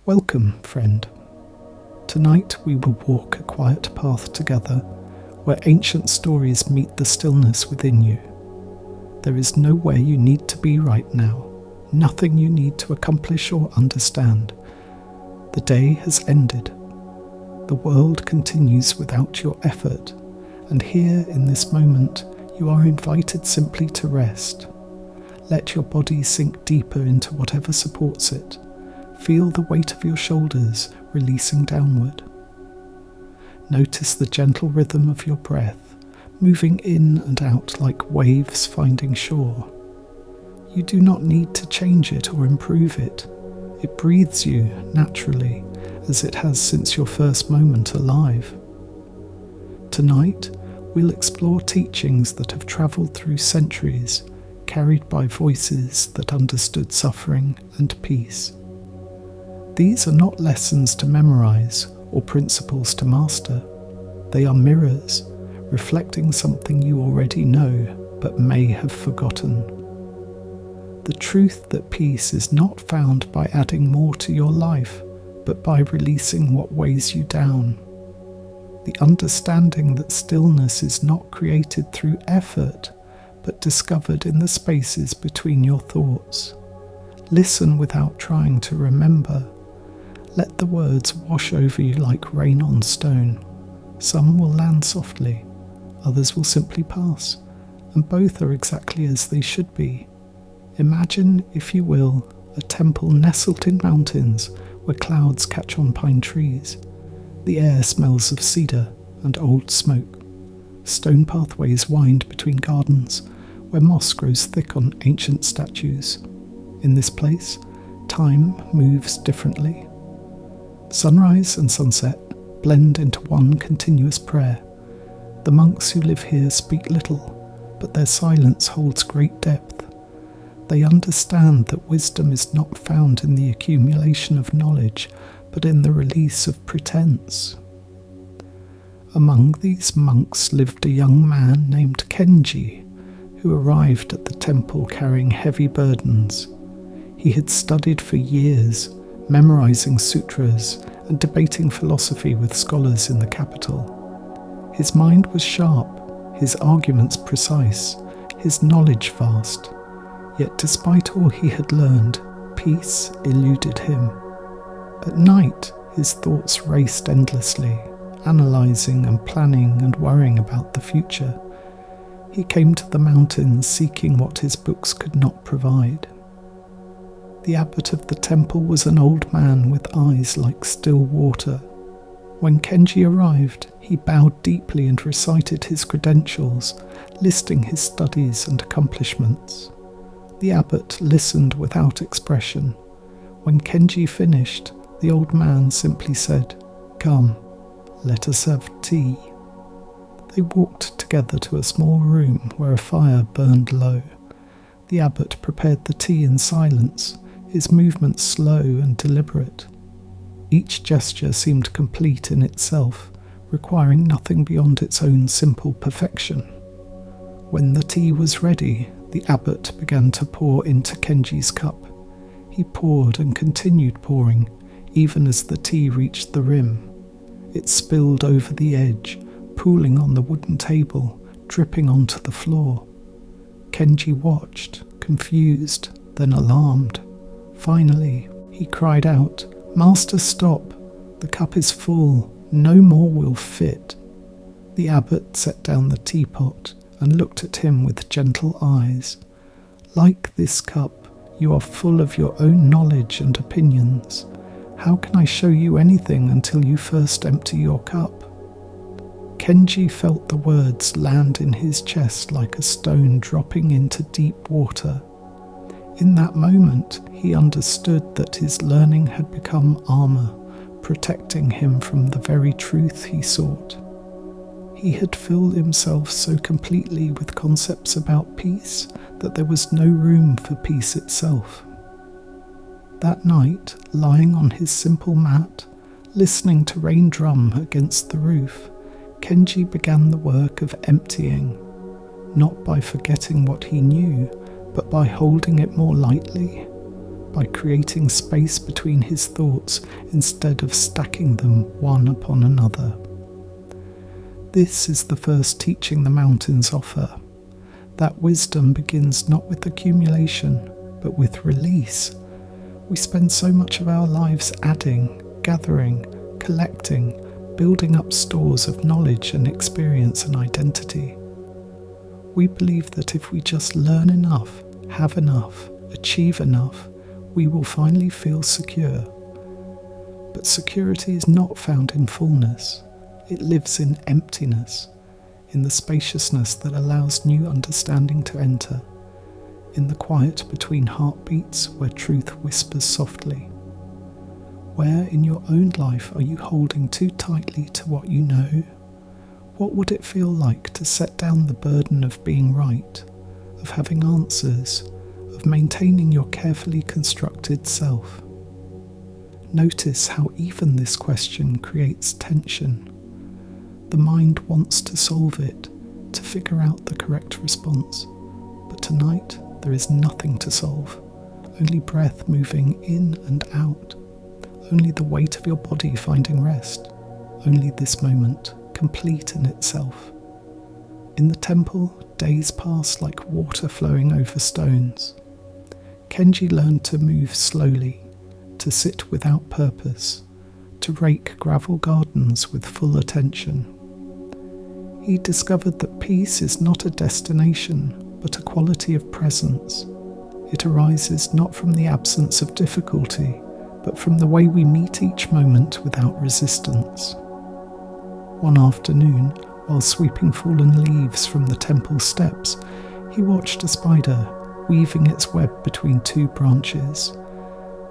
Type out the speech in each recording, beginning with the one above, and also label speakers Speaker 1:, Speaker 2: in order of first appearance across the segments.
Speaker 1: Welcome, friend. Tonight we will walk a quiet path together where ancient stories meet the stillness within you. There is nowhere you need to be right now, nothing you need to accomplish or understand. The day has ended. The world continues without your effort, and here in this moment you are invited simply to rest. Let your body sink deeper into whatever supports it. Feel the weight of your shoulders releasing downward. Notice the gentle rhythm of your breath, moving in and out like waves finding shore. You do not need to change it or improve it. It breathes you naturally, as it has since your first moment alive. Tonight, we'll explore teachings that have travelled through centuries, carried by voices that understood suffering and peace. These are not lessons to memorize or principles to master. They are mirrors, reflecting something you already know but may have forgotten. The truth that peace is not found by adding more to your life, but by releasing what weighs you down. The understanding that stillness is not created through effort, but discovered in the spaces between your thoughts. Listen without trying to remember. Let the words wash over you like rain on stone. Some will land softly, others will simply pass, and both are exactly as they should be. Imagine, if you will, a temple nestled in mountains where clouds catch on pine trees. The air smells of cedar and old smoke. Stone pathways wind between gardens where moss grows thick on ancient statues. In this place, time moves differently. Sunrise and sunset blend into one continuous prayer. The monks who live here speak little, but their silence holds great depth. They understand that wisdom is not found in the accumulation of knowledge, but in the release of pretense. Among these monks lived a young man named Kenji, who arrived at the temple carrying heavy burdens. He had studied for years, memorizing sutras and debating philosophy with scholars in the capital. His mind was sharp, his arguments precise, his knowledge vast. Yet despite all he had learned, peace eluded him. At night, his thoughts raced endlessly, analysing and planning and worrying about the future. He came to the mountains seeking what his books could not provide. The abbot of the temple was an old man with eyes like still water. When Kenji arrived, he bowed deeply and recited his credentials, listing his studies and accomplishments. The abbot listened without expression. When Kenji finished, the old man simply said, "Come, let us have tea." They walked together to a small room where a fire burned low. The abbot prepared the tea in silence, his movements slow and deliberate. Each gesture seemed complete in itself, requiring nothing beyond its own simple perfection. When the tea was ready, the abbot began to pour into Kenji's cup. He poured and continued pouring, even as the tea reached the rim. It spilled over the edge, pooling on the wooden table, dripping onto the floor. Kenji watched, confused, then alarmed. Finally, he cried out, "Master, stop! The cup is full. No more will fit." The abbot set down the teapot and looked at him with gentle eyes. "Like this cup, you are full of your own knowledge and opinions. How can I show you anything until you first empty your cup?" Kenji felt the words land in his chest like a stone dropping into deep water. In that moment, he understood that his learning had become armor, protecting him from the very truth he sought. He had filled himself so completely with concepts about peace that there was no room for peace itself. That night, lying on his simple mat, listening to rain drum against the roof, Kenji began the work of emptying, not by forgetting what he knew, but by holding it more lightly. by creating space between his thoughts instead of stacking them one upon another. This is the first teaching the mountains offer. That wisdom begins not with accumulation, but with release. We spend so much of our lives adding, gathering, collecting, building up stores of knowledge and experience and identity. We believe that if we just learn enough, have enough, achieve enough, we will finally feel secure. But security is not found in fullness. It lives in emptiness, in the spaciousness that allows new understanding to enter, in the quiet between heartbeats where truth whispers softly. Where in your own life are you holding too tightly to what you know? What would it feel like to set down the burden of being right, of having answers, of maintaining your carefully constructed self? Notice how even this question creates tension. The mind wants to solve it, to figure out the correct response. But tonight, there is nothing to solve, only breath moving in and out, only the weight of your body finding rest, only this moment, complete in itself. In the temple, days pass like water flowing over stones. Kenji learned to move slowly, to sit without purpose, to rake gravel gardens with full attention. He discovered that peace is not a destination, but a quality of presence. It arises not from the absence of difficulty, but from the way we meet each moment without resistance. One afternoon, while sweeping fallen leaves from the temple steps, he watched a spider weaving its web between two branches.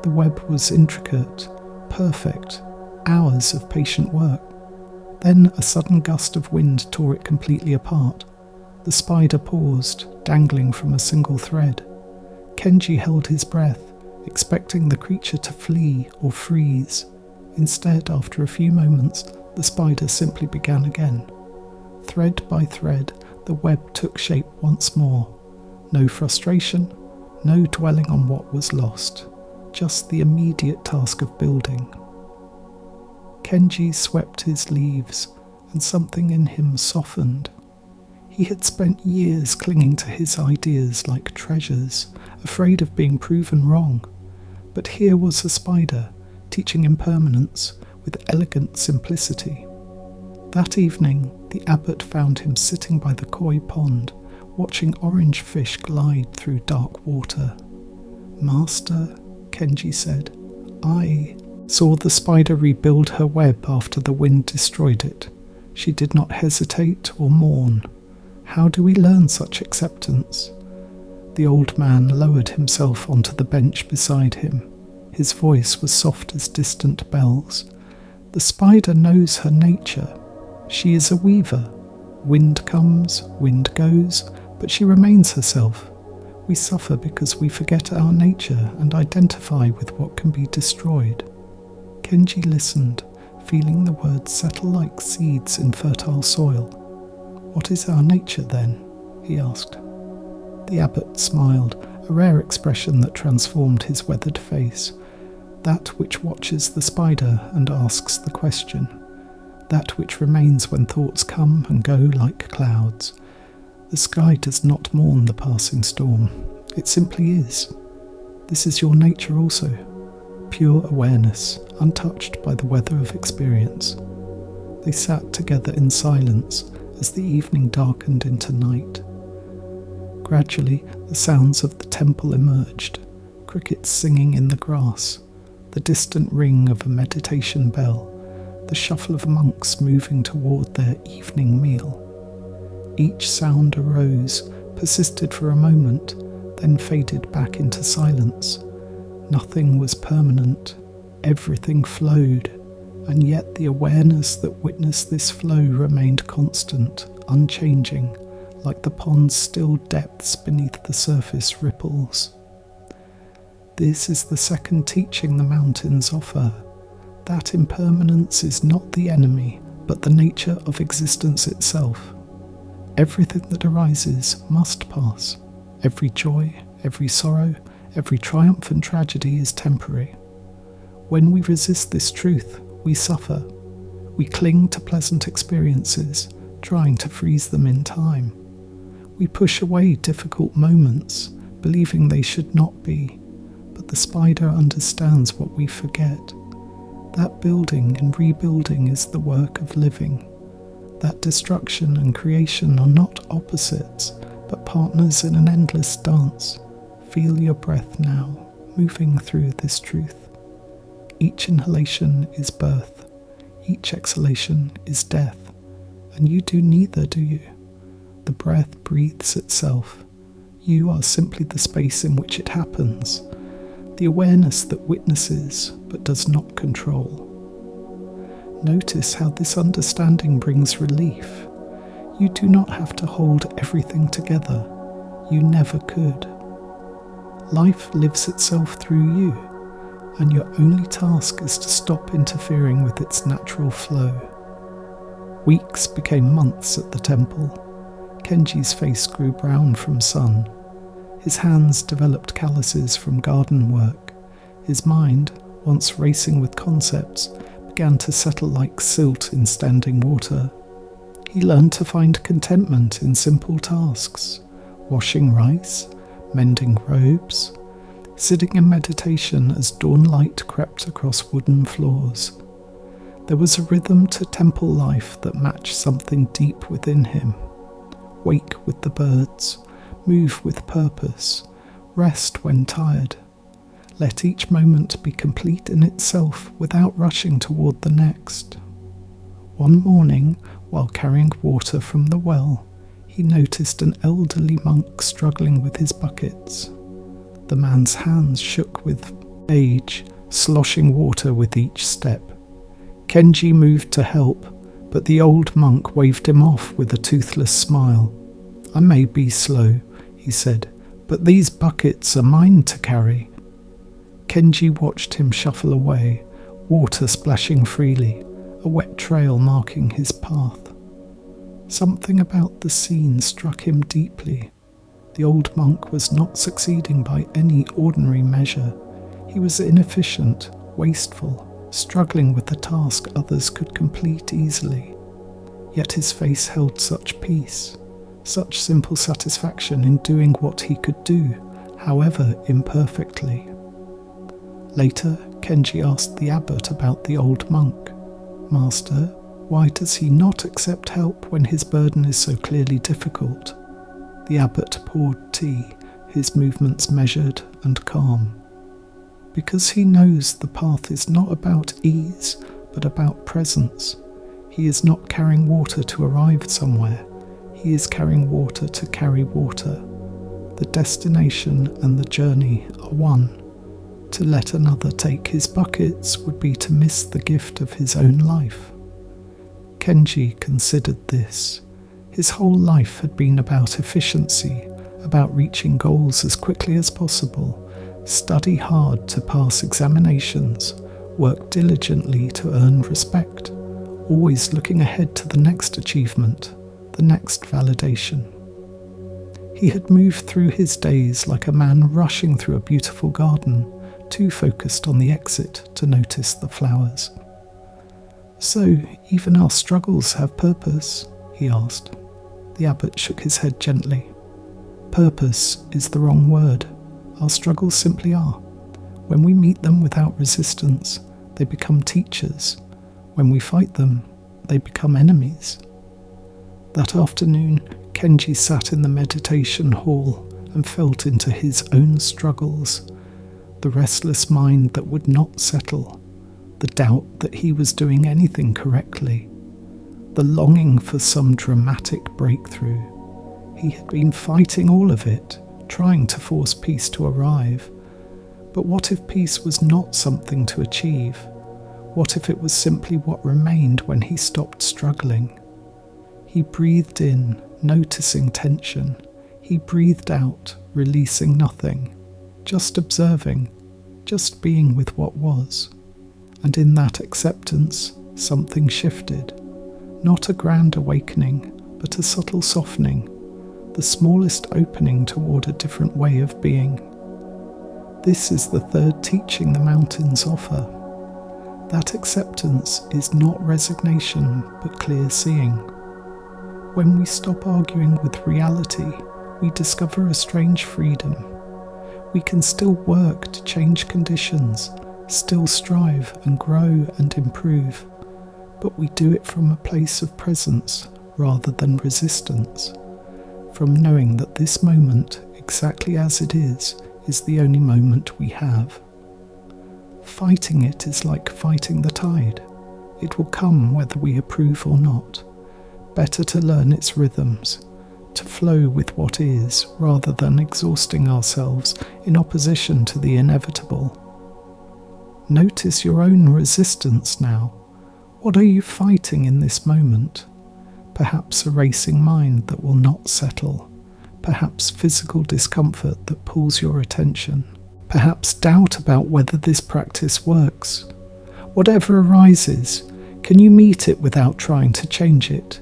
Speaker 1: The web was intricate, perfect, hours of patient work. Then a sudden gust of wind tore it completely apart. The spider paused, dangling from a single thread. Kenji held his breath, expecting the creature to flee or freeze. Instead, after a few moments, the spider simply began again. Thread by thread, the web took shape once more. No frustration, no dwelling on what was lost, just the immediate task of building. Kenji swept his leaves, and something in him softened. He had spent years clinging to his ideas like treasures, afraid of being proven wrong. But here was a spider, teaching impermanence with elegant simplicity. That evening, the abbot found him sitting by the koi pond, watching orange fish glide through dark water. "Master," Kenji said, "I saw the spider rebuild her web after the wind destroyed it. She did not hesitate or mourn. How do we learn such acceptance?" The old man lowered himself onto the bench beside him. His voice was soft as distant bells. "The spider knows her nature. She is a weaver. Wind comes, wind goes, but she remains herself. We suffer because we forget our nature and identify with what can be destroyed." Kenji listened, feeling the words settle like seeds in fertile soil. "What is our nature then?" he asked. The abbot smiled, a rare expression that transformed his weathered face. That which watches the spider and asks the question. That which remains when thoughts come and go like clouds. The sky does not mourn the passing storm. It simply is. This is your nature also. Pure awareness, untouched by the weather of experience. They sat together in silence as the evening darkened into night. Gradually, the sounds of the temple emerged, crickets singing in the grass, the distant ring of a meditation bell, the shuffle of monks moving toward their evening meal. Each sound arose, persisted for a moment, then faded back into silence. Nothing was permanent, everything flowed, and yet the awareness that witnessed this flow remained constant, unchanging, like the pond's still depths beneath the surface ripples. This is the second teaching the mountains offer, that impermanence is not the enemy, but the nature of existence itself. Everything that arises must pass, every joy, every sorrow, Every triumph and tragedy is temporary. When we resist this truth, we suffer. We cling to pleasant experiences, trying to freeze them in time. We push away difficult moments, believing they should not be. But the spider understands what we forget. That building and rebuilding is the work of living. That destruction and creation are not opposites, but partners in an endless dance. Feel your breath now, moving through this truth. Each inhalation is birth. Each exhalation is death. And you do neither, do you? The breath breathes itself. You are simply the space in which it happens, the awareness that witnesses but does not control. Notice how this understanding brings relief. You do not have to hold everything together. You never could. Life lives itself through you, and your only task is to stop interfering with its natural flow. Weeks became months at the temple. Kenji's face grew brown from sun. His hands developed calluses from garden work. His mind, once racing with concepts, began to settle like silt in standing water. He learned to find contentment in simple tasks, washing rice, mending robes, sitting in meditation as dawn light crept across wooden floors. There was a rhythm to temple life that matched something deep within him. Wake with the birds, move with purpose, rest when tired. Let each moment be complete in itself without rushing toward the next. One morning, while carrying water from the well, he noticed an elderly monk struggling with his buckets. The man's hands shook with age, sloshing water with each step. Kenji moved to help, but the old monk waved him off with a toothless smile. "I may be slow," he said, "but these buckets are mine to carry." Kenji watched him shuffle away, water splashing freely, a wet trail marking his path. Something about the scene struck him deeply. The old monk was not succeeding by any ordinary measure. He was inefficient, wasteful, struggling with the task others could complete easily. Yet his face held such peace, such simple satisfaction in doing what he could do, however imperfectly. Later, Kenji asked the abbot about the old monk. "Master, why does he not accept help when his burden is so clearly difficult?" The abbot poured tea, his movements measured and calm. "Because he knows the path is not about ease, but about presence. He is not carrying water to arrive somewhere. He is carrying water to carry water. The destination and the journey are one. To let another take his buckets would be to miss the gift of his own life." Kenji considered this. His whole life had been about efficiency, about reaching goals as quickly as possible, study hard to pass examinations, work diligently to earn respect, always looking ahead to the next achievement, the next validation. He had moved through his days like a man rushing through a beautiful garden, too focused on the exit to notice the flowers. "So, even our struggles have purpose?" he asked. The abbot shook his head gently. "Purpose is the wrong word. Our struggles simply are. When we meet them without resistance, they become teachers. When we fight them, they become enemies." That afternoon, Kenji sat in the meditation hall and felt into his own struggles. The restless mind that would not settle, the doubt that he was doing anything correctly, the longing for some dramatic breakthrough. He had been fighting all of it, trying to force peace to arrive. But what if peace was not something to achieve? What if it was simply what remained when he stopped struggling? He breathed in, noticing tension. He breathed out, releasing nothing, just observing, just being with what was. And in that acceptance, something shifted. Not a grand awakening, but a subtle softening, the smallest opening toward a different way of being. This is the third teaching the mountains offer. That acceptance is not resignation, but clear seeing. When we stop arguing with reality, we discover a strange freedom. We can still work to change conditions, still strive and grow and improve, but we do it from a place of presence rather than resistance, from knowing that this moment, exactly as it is the only moment we have. Fighting it is like fighting the tide. It will come whether we approve or not. Better to learn its rhythms, to flow with what is, rather than exhausting ourselves in opposition to the inevitable. Notice your own resistance now. What are you fighting in this moment? Perhaps a racing mind that will not settle. Perhaps physical discomfort that pulls your attention. Perhaps doubt about whether this practice works. Whatever arises, can you meet it without trying to change it?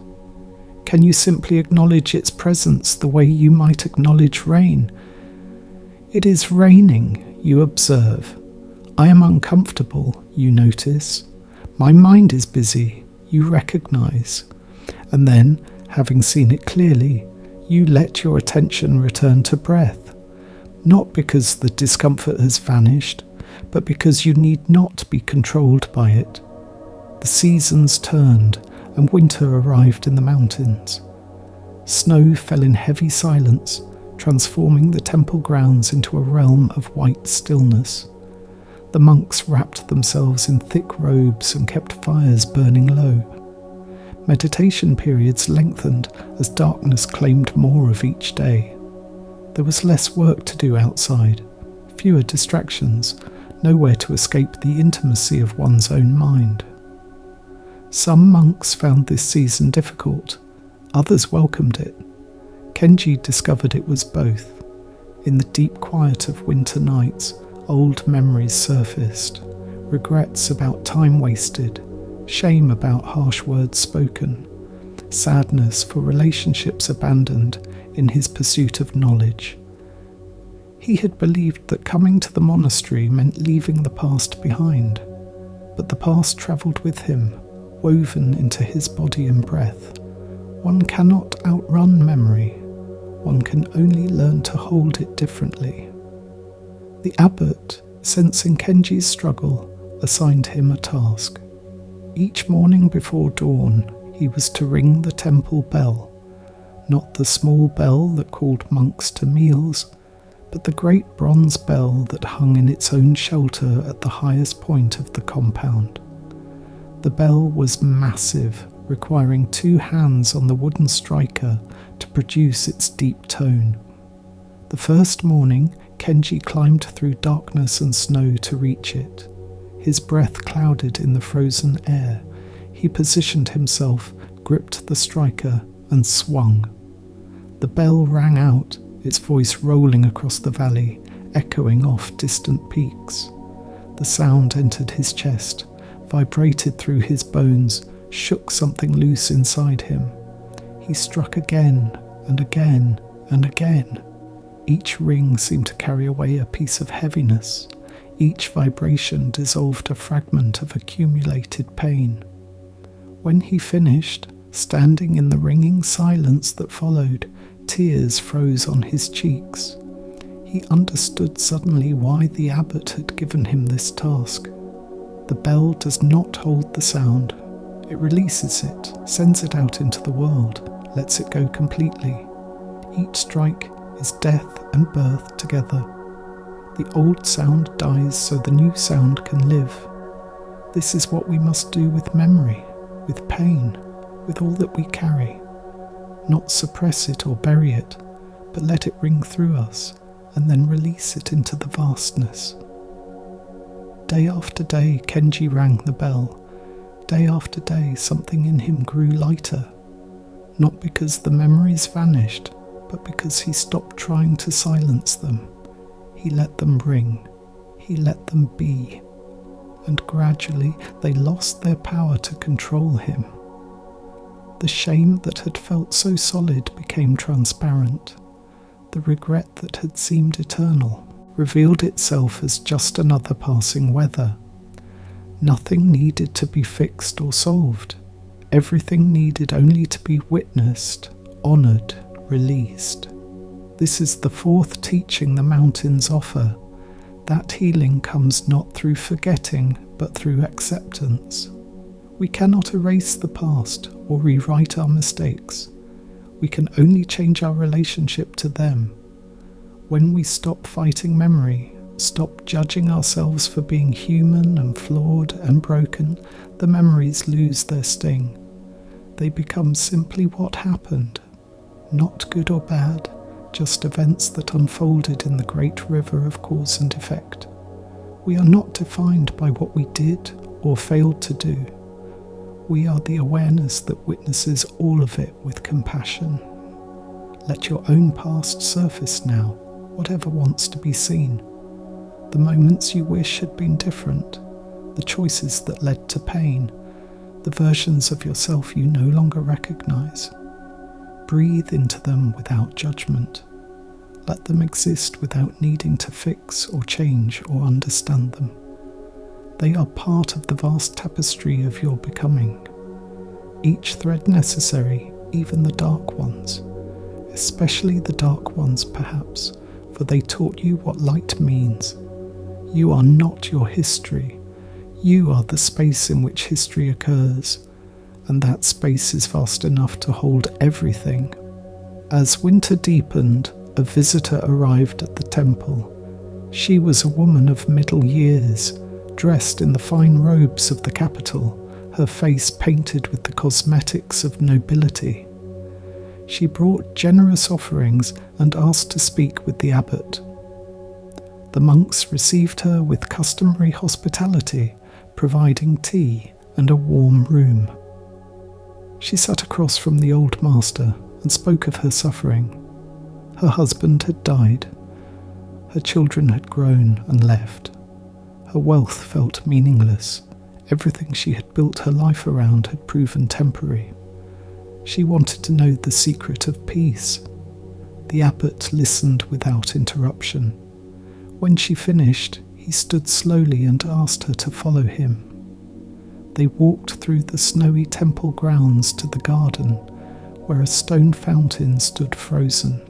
Speaker 1: Can you simply acknowledge its presence the way you might acknowledge rain? It is raining, you observe. I am uncomfortable, you notice. My mind is busy, you recognize. And then, having seen it clearly, you let your attention return to breath. Not because the discomfort has vanished, but because you need not be controlled by it. The seasons turned, and winter arrived in the mountains. Snow fell in heavy silence, transforming the temple grounds into a realm of white stillness. The monks wrapped themselves in thick robes and kept fires burning low. Meditation periods lengthened as darkness claimed more of each day. There was less work to do outside, fewer distractions, nowhere to escape the intimacy of one's own mind. Some monks found this season difficult, others welcomed it. Kenji discovered it was both. In the deep quiet of winter nights, old memories surfaced, regrets about time wasted, shame about harsh words spoken, sadness for relationships abandoned in his pursuit of knowledge. He had believed that coming to the monastery meant leaving the past behind, but the past travelled with him, woven into his body and breath. One cannot outrun memory. One can only learn to hold it differently. The abbot, sensing Kenji's struggle, assigned him a task. Each morning before dawn, he was to ring the temple bell, not the small bell that called monks to meals, but the great bronze bell that hung in its own shelter at the highest point of the compound. The bell was massive, requiring 2 hands on the wooden striker to produce its deep tone. The first morning, Kenji climbed through darkness and snow to reach it. His breath clouded in the frozen air. He positioned himself, gripped the striker, and swung. The bell rang out, its voice rolling across the valley, echoing off distant peaks. The sound entered his chest, vibrated through his bones, shook something loose inside him. He struck again and again and again. Each ring seemed to carry away a piece of heaviness. Each vibration dissolved a fragment of accumulated pain. When he finished, standing in the ringing silence that followed, tears froze on his cheeks. He understood suddenly why the abbot had given him this task. The bell does not hold the sound. It releases it, sends it out into the world, lets it go completely. Each strike is death and birth together. The old sound dies so the new sound can live. This is what we must do with memory, with pain, with all that we carry. Not suppress it or bury it, but let it ring through us and then release it into the vastness. Day after day, Kenji rang the bell. Day after day, something in him grew lighter. Not because the memories vanished, but because he stopped trying to silence them. He let them ring. He let them be. And gradually they lost their power to control him. The shame that had felt so solid became transparent. The regret that had seemed eternal revealed itself as just another passing weather. Nothing needed to be fixed or solved. Everything needed only to be witnessed, honoured, released. This is the fourth teaching the mountains offer. That healing comes not through forgetting, but through acceptance. We cannot erase the past or rewrite our mistakes. We can only change our relationship to them. When we stop fighting memory, stop judging ourselves for being human and flawed and broken, the memories lose their sting. They become simply what happened, not good or bad, just events that unfolded in the great river of cause and effect. We are not defined by what we did or failed to do. We are the awareness that witnesses all of it with compassion. Let your own past surface now, whatever wants to be seen. The moments you wish had been different, the choices that led to pain, the versions of yourself you no longer recognize. Breathe into them without judgment. Let them exist without needing to fix or change or understand them. They are part of the vast tapestry of your becoming. Each thread necessary, even the dark ones, especially the dark ones perhaps, for they taught you what light means. You are not your history. You are the space in which history occurs, and that space is vast enough to hold everything. As winter deepened, a visitor arrived at the temple. She was a woman of middle years, dressed in the fine robes of the capital, her face painted with the cosmetics of nobility. She brought generous offerings and asked to speak with the abbot. The monks received her with customary hospitality, providing tea and a warm room. She sat across from the old master and spoke of her suffering. Her husband had died. Her children had grown and left. Her wealth felt meaningless. Everything she had built her life around had proven temporary. She wanted to know the secret of peace. The abbot listened without interruption. When she finished, he stood slowly and asked her to follow him. They walked through the snowy temple grounds to the garden, where a stone fountain stood frozen.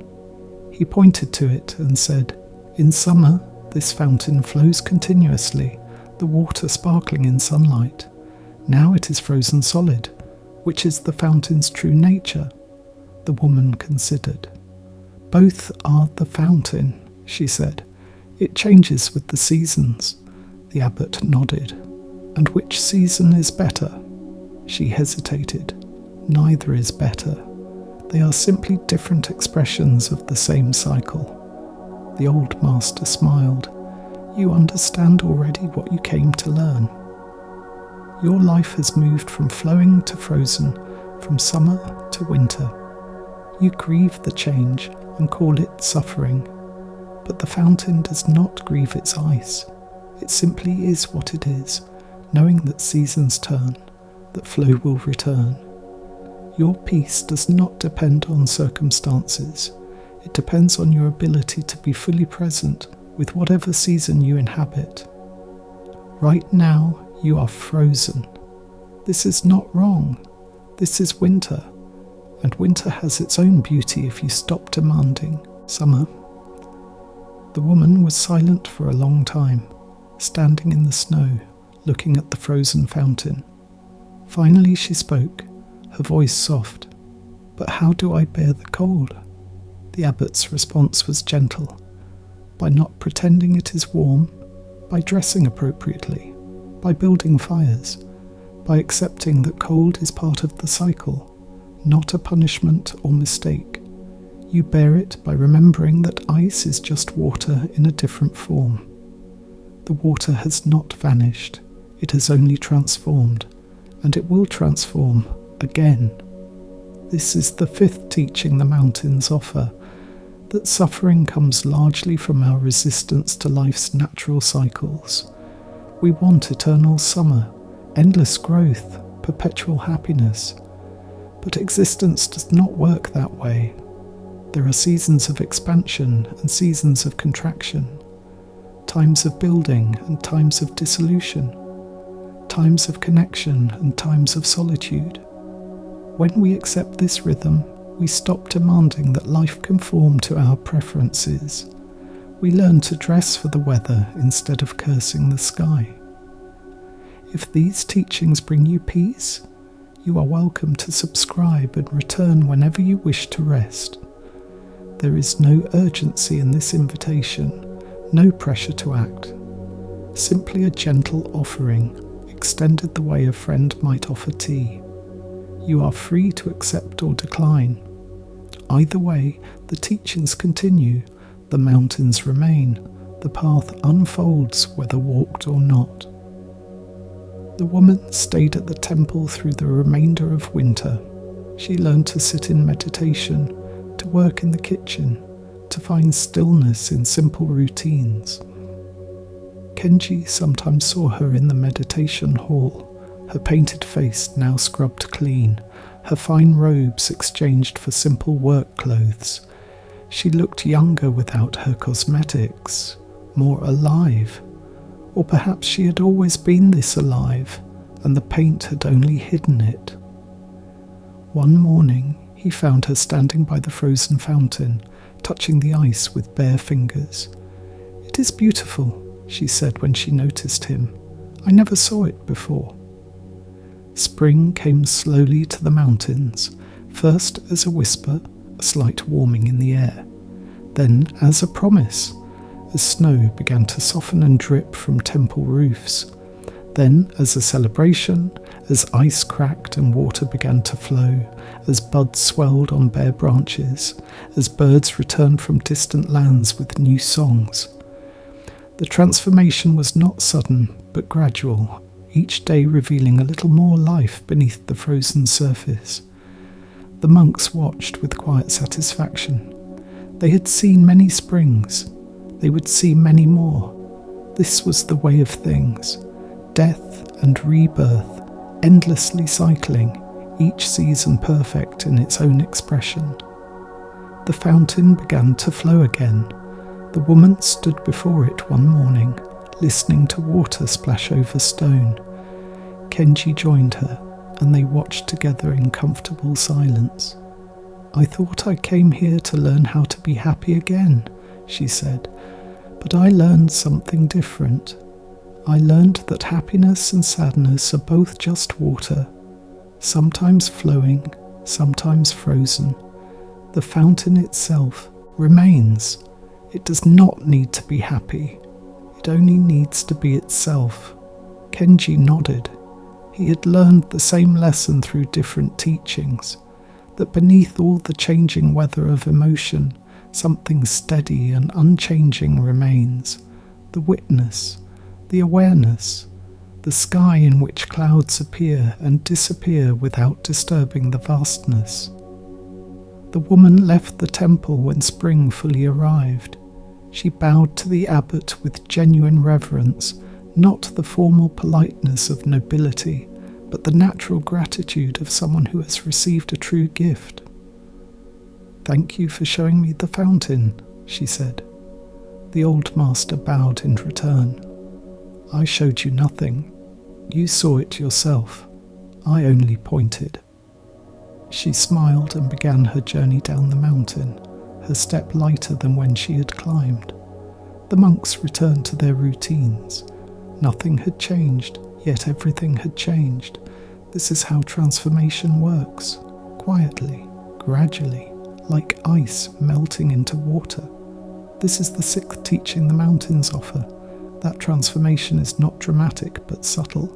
Speaker 1: He pointed to it and said, "In summer, this fountain flows continuously, the water sparkling in sunlight. Now it is frozen solid, which is the fountain's true nature." The woman considered. "Both are the fountain," she said. "It changes with the seasons." The abbot nodded. "And which season is better?" She hesitated. "Neither is better. They are simply different expressions of the same cycle." The old master smiled. "You understand already what you came to learn. Your life has moved from flowing to frozen, from summer to winter. You grieve the change and call it suffering. But the fountain does not grieve its ice. It simply is what it is, knowing that seasons turn, that flow will return. Your peace does not depend on circumstances. It depends on your ability to be fully present with whatever season you inhabit. Right now, you are frozen. This is not wrong. This is winter, and winter has its own beauty if you stop demanding summer." The woman was silent for a long time, standing in the snow, looking at the frozen fountain. Finally she spoke, her voice soft. "But how do I bear the cold?" The abbot's response was gentle. "By not pretending it is warm, by dressing appropriately, by building fires, by accepting that cold is part of the cycle, not a punishment or mistake. You bear it by remembering that ice is just water in a different form. The water has not vanished, it has only transformed, and it will transform again. This is the fifth teaching the mountains offer, that suffering comes largely from our resistance to life's natural cycles. We want eternal summer, endless growth, perpetual happiness. But existence does not work that way. There are seasons of expansion and seasons of contraction. times of building and times of dissolution, times of connection and times of solitude. When we accept this rhythm, we stop demanding that life conform to our preferences. We learn to dress for the weather instead of cursing the sky. If these teachings bring you peace, you are welcome to subscribe and return whenever you wish to rest. There is no urgency in this invitation, no pressure to act. Simply a gentle offering, extended the way a friend might offer tea. You are free to accept or decline. Either way, the teachings continue, the mountains remain, the path unfolds whether walked or not. The woman stayed at the temple through the remainder of winter. She learned to sit in meditation, to work in the kitchen, to find stillness in simple routines. Kenji sometimes saw her in the meditation hall, her painted face now scrubbed clean, her fine robes exchanged for simple work clothes. She looked younger without her cosmetics, more alive. Or perhaps she had always been this alive, and the paint had only hidden it. One morning, he found her standing by the frozen fountain, touching the ice with bare fingers. "It is beautiful," she said when she noticed him. "I never saw it before." Spring came slowly to the mountains, first as a whisper, a slight warming in the air, then as a promise, as snow began to soften and drip from temple roofs, then as a celebration, as ice cracked and water began to flow, as buds swelled on bare branches, as birds returned from distant lands with new songs. The transformation was not sudden, but gradual, each day revealing a little more life beneath the frozen surface. The monks watched with quiet satisfaction. They had seen many springs. They would see many more. This was the way of things. Death and rebirth, endlessly cycling, each season perfect in its own expression. The fountain began to flow again. The woman stood before it one morning, listening to water splash over stone. Kenji joined her, and they watched together in comfortable silence. "I thought I came here to learn how to be happy again," she said, "but I learned something different. I learned that happiness and sadness are both just water, sometimes flowing, sometimes frozen. The fountain itself remains. It does not need to be happy. It only needs to be itself." Kenji nodded. He had learned the same lesson through different teachings, that beneath all the changing weather of emotion, something steady and unchanging remains, the witness, the awareness, the sky in which clouds appear and disappear without disturbing the vastness. The woman left the temple when spring fully arrived. She bowed to the abbot with genuine reverence, not the formal politeness of nobility, but the natural gratitude of someone who has received a true gift. "Thank you for showing me the fountain," she said. The old master bowed in return. "I showed you nothing. You saw it yourself. I only pointed." She smiled and began her journey down the mountain, her step lighter than when she had climbed. The monks returned to their routines. Nothing had changed, yet everything had changed. This is how transformation works, quietly, gradually, like ice melting into water. This is the sixth teaching the mountains offer. That transformation is not dramatic but subtle.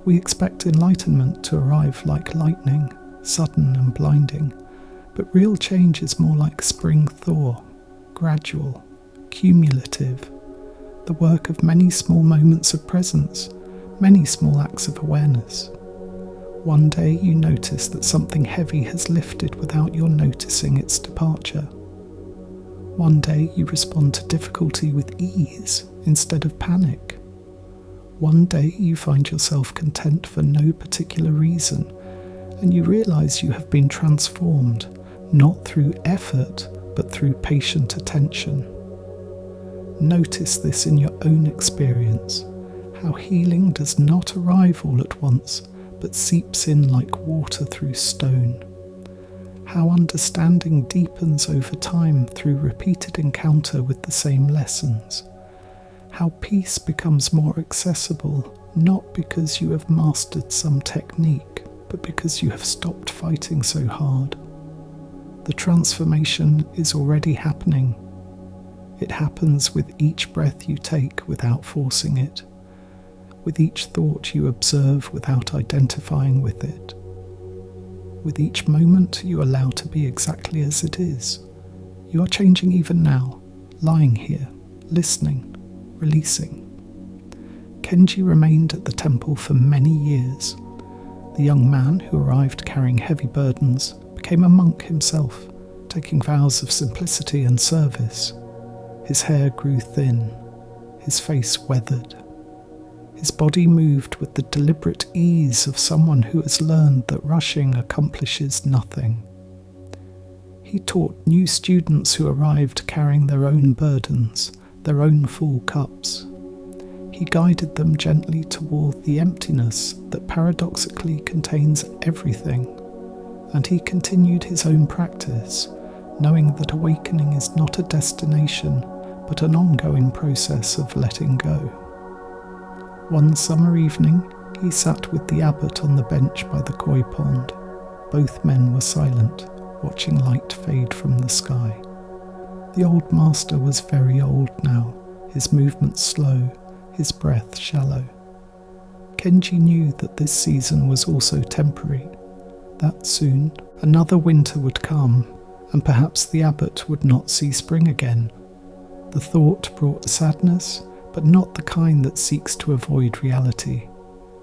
Speaker 1: We expect enlightenment to arrive like lightning, sudden and blinding, but real change is more like spring thaw, gradual, cumulative, the work of many small moments of presence, many small acts of awareness. One day you notice that something heavy has lifted without your noticing its departure. One day you respond to difficulty with ease instead of panic. One day you find yourself content for no particular reason, and you realize you have been transformed, not through effort, but through patient attention. Notice this in your own experience, how healing does not arrive all at once, but seeps in like water through stone. How understanding deepens over time through repeated encounter with the same lessons. How peace becomes more accessible, not because you have mastered some technique, but because you have stopped fighting so hard. The transformation is already happening. It happens with each breath you take without forcing it, with each thought you observe without identifying with it, with each moment you allow to be exactly as it is. You are changing even now, lying here, listening, releasing. Kenji remained at the temple for many years. The young man who arrived carrying heavy burdens became a monk himself, taking vows of simplicity and service. His hair grew thin, his face weathered. His body moved with the deliberate ease of someone who has learned that rushing accomplishes nothing. He taught new students who arrived carrying their own burdens, their own full cups. He guided them gently toward the emptiness that paradoxically contains everything, and he continued his own practice, knowing that awakening is not a destination, but an ongoing process of letting go. One summer evening, he sat with the abbot on the bench by the koi pond. Both men were silent, watching light fade from the sky. The old master was very old now, his movements slow, his breath shallow. Kenji knew that this season was also temporary, that soon another winter would come, and perhaps the abbot would not see spring again. The thought brought sadness, but not the kind that seeks to avoid reality.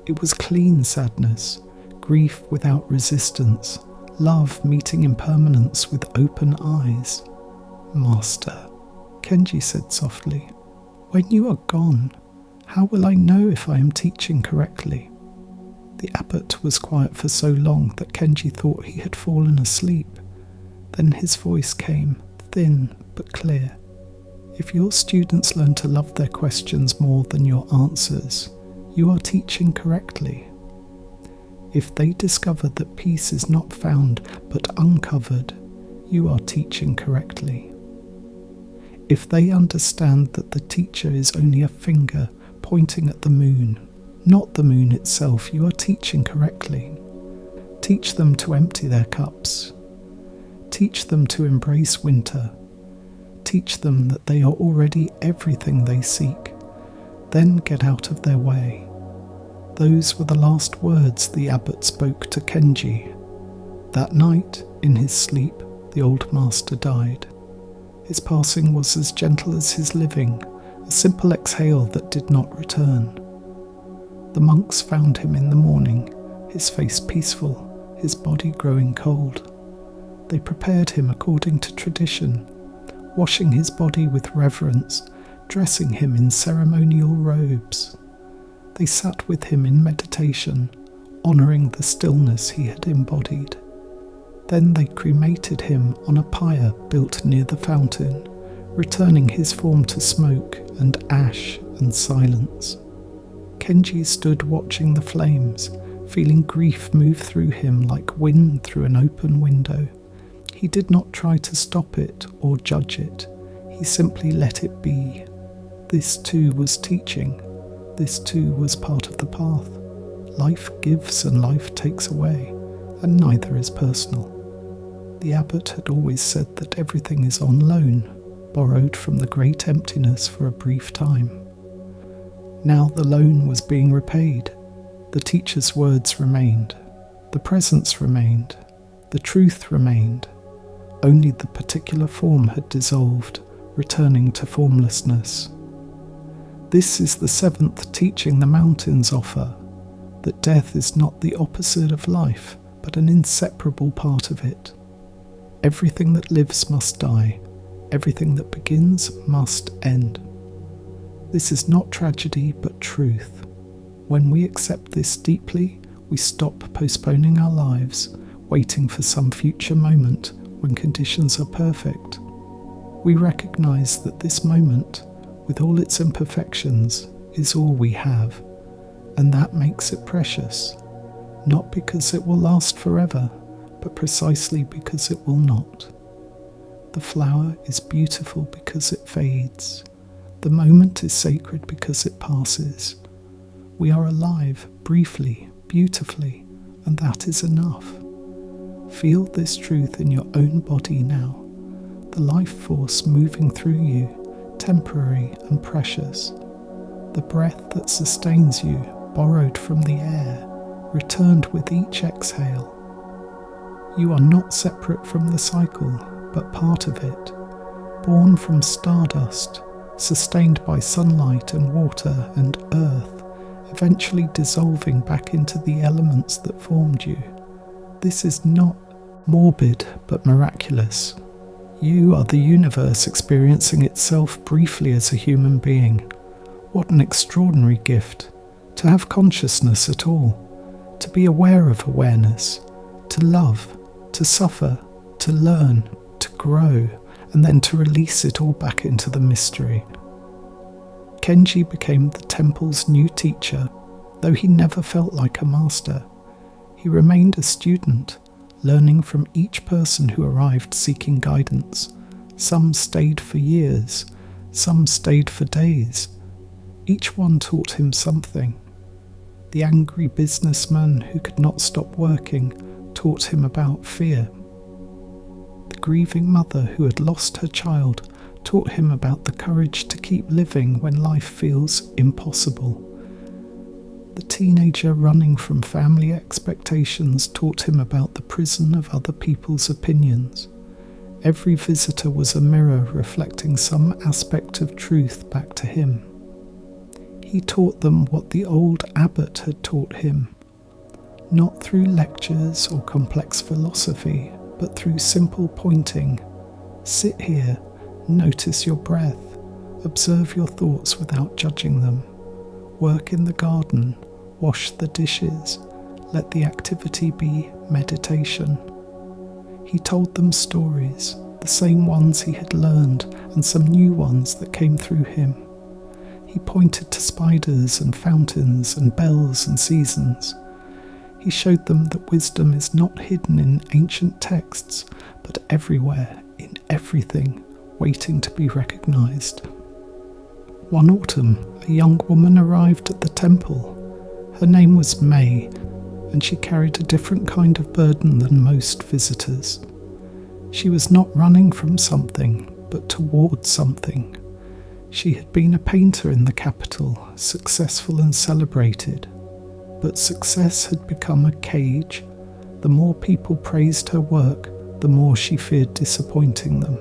Speaker 1: It was clean sadness, grief without resistance, love meeting impermanence with open eyes. "Master," Kenji said softly, "when you are gone, how will I know if I am teaching correctly?" The abbot was quiet for so long that Kenji thought he had fallen asleep. Then his voice came, thin but clear. "If your students learn to love their questions more than your answers, you are teaching correctly. If they discover that peace is not found but uncovered, you are teaching correctly. If they understand that the teacher is only a finger pointing at the moon, not the moon itself, you are teaching correctly. Teach them to empty their cups. Teach them to embrace winter. Teach them that they are already everything they seek. Then get out of their way." Those were the last words the abbot spoke to Kenji. That night, in his sleep, the old master died. His passing was as gentle as his living, a simple exhale that did not return. The monks found him in the morning, his face peaceful, his body growing cold. They prepared him according to tradition, washing his body with reverence, dressing him in ceremonial robes. They sat with him in meditation, honouring the stillness he had embodied. Then they cremated him on a pyre built near the fountain, returning his form to smoke and ash and silence. Kenji stood watching the flames, feeling grief move through him like wind through an open window. He did not try to stop it or judge it. He simply let it be. This too was teaching. This too was part of the path. Life gives and life takes away, and neither is personal. The abbot had always said that everything is on loan, borrowed from the great emptiness for a brief time. Now the loan was being repaid. The teacher's words remained. The presence remained. The truth remained. Only the particular form had dissolved, returning to formlessness. This is the seventh teaching the mountains offer, that death is not the opposite of life, but an inseparable part of it. Everything that lives must die. Everything that begins must end. This is not tragedy, but truth. When we accept this deeply, we stop postponing our lives, waiting for some future moment when conditions are perfect. We recognize that this moment, with all its imperfections, is all we have, and that makes it precious, not because it will last forever, but precisely because it will not. The flower is beautiful because it fades. The moment is sacred because it passes. We are alive, briefly, beautifully, and that is enough. Feel this truth in your own body now, the life force moving through you, temporary and precious. The breath that sustains you, borrowed from the air, returned with each exhale. You are not separate from the cycle, but part of it, born from stardust, sustained by sunlight and water and earth, eventually dissolving back into the elements that formed you. This is not morbid, but miraculous. You are the universe experiencing itself briefly as a human being. What an extraordinary gift, to have consciousness at all, to be aware of awareness, to love, to suffer, to learn, to grow, and then to release it all back into the mystery. Kenji became the temple's new teacher, though he never felt like a master. He remained a student, learning from each person who arrived seeking guidance. Some stayed for years, some stayed for days. Each one taught him something. The angry businessman who could not stop working taught him about fear. The grieving mother who had lost her child taught him about the courage to keep living when life feels impossible. The teenager running from family expectations taught him about the prison of other people's opinions. Every visitor was a mirror reflecting some aspect of truth back to him. He taught them what the old abbot had taught him, not through lectures or complex philosophy, but through simple pointing. Sit here, notice your breath, observe your thoughts without judging them. Work in the garden, wash the dishes, let the activity be meditation. He told them stories, the same ones he had learned and some new ones that came through him. He pointed to spiders and fountains and bells and seasons. He showed them that wisdom is not hidden in ancient texts, but everywhere, in everything, waiting to be recognized. One autumn, a young woman arrived at the temple. Her name was May, and she carried a different kind of burden than most visitors. She was not running from something, but towards something. She had been a painter in the capital, successful and celebrated. But success had become a cage. The more people praised her work, the more she feared disappointing them.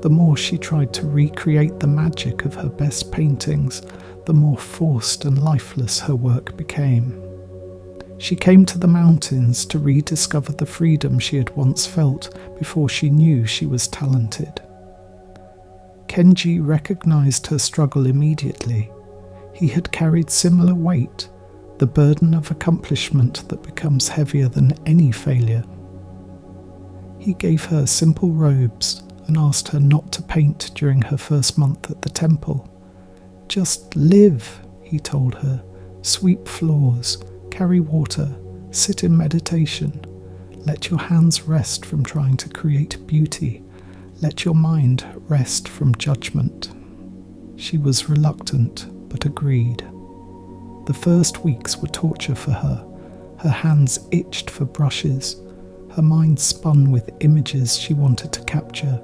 Speaker 1: The more she tried to recreate the magic of her best paintings, the more forced and lifeless her work became. She came to the mountains to rediscover the freedom she had once felt before she knew she was talented. Kenji recognized her struggle immediately. He had carried similar weight, the burden of accomplishment that becomes heavier than any failure. He gave her simple robes and asked her not to paint during her first month at the temple. Just live, he told her. Sweep floors, carry water, sit in meditation. Let your hands rest from trying to create beauty. Let your mind rest from judgment. She was reluctant, but agreed. The first weeks were torture for her. Her hands itched for brushes. Her mind spun with images she wanted to capture.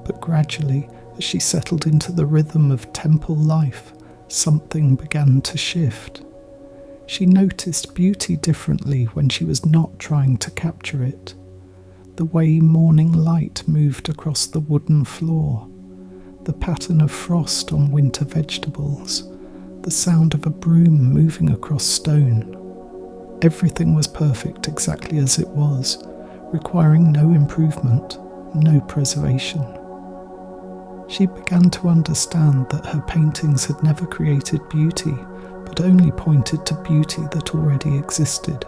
Speaker 1: But gradually, as she settled into the rhythm of temple life, something began to shift. She noticed beauty differently when she was not trying to capture it. The way morning light moved across the wooden floor, the pattern of frost on winter vegetables, the sound of a broom moving across stone. Everything was perfect exactly as it was, requiring no improvement, no preservation. She began to understand that her paintings had never created beauty, but only pointed to beauty that already existed.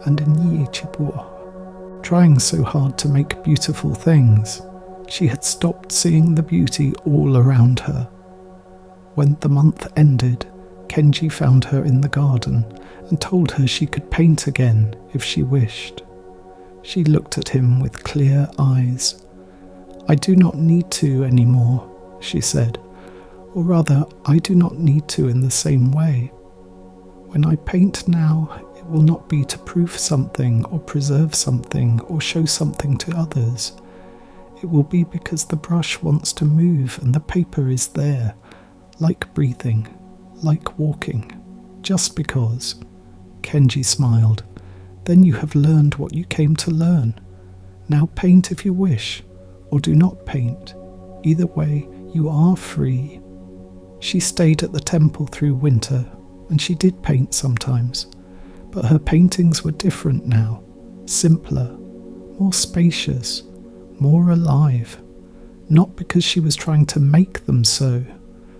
Speaker 1: And in Yichibuo, trying so hard to make beautiful things, she had stopped seeing the beauty all around her. When the month ended, Kenji found her in the garden and told her she could paint again if she wished. She looked at him with clear eyes. "I do not need to anymore," she said. "Or rather, I do not need to in the same way. When I paint now, it will not be to prove something or preserve something or show something to others. It will be because the brush wants to move and the paper is there, like breathing, like walking, just because." Kenji smiled. "Then you have learned what you came to learn. Now paint if you wish, or do not paint. Either way, you are free." She stayed at the temple through winter, and she did paint sometimes, but her paintings were different now, simpler, more spacious, more alive, not because she was trying to make them so,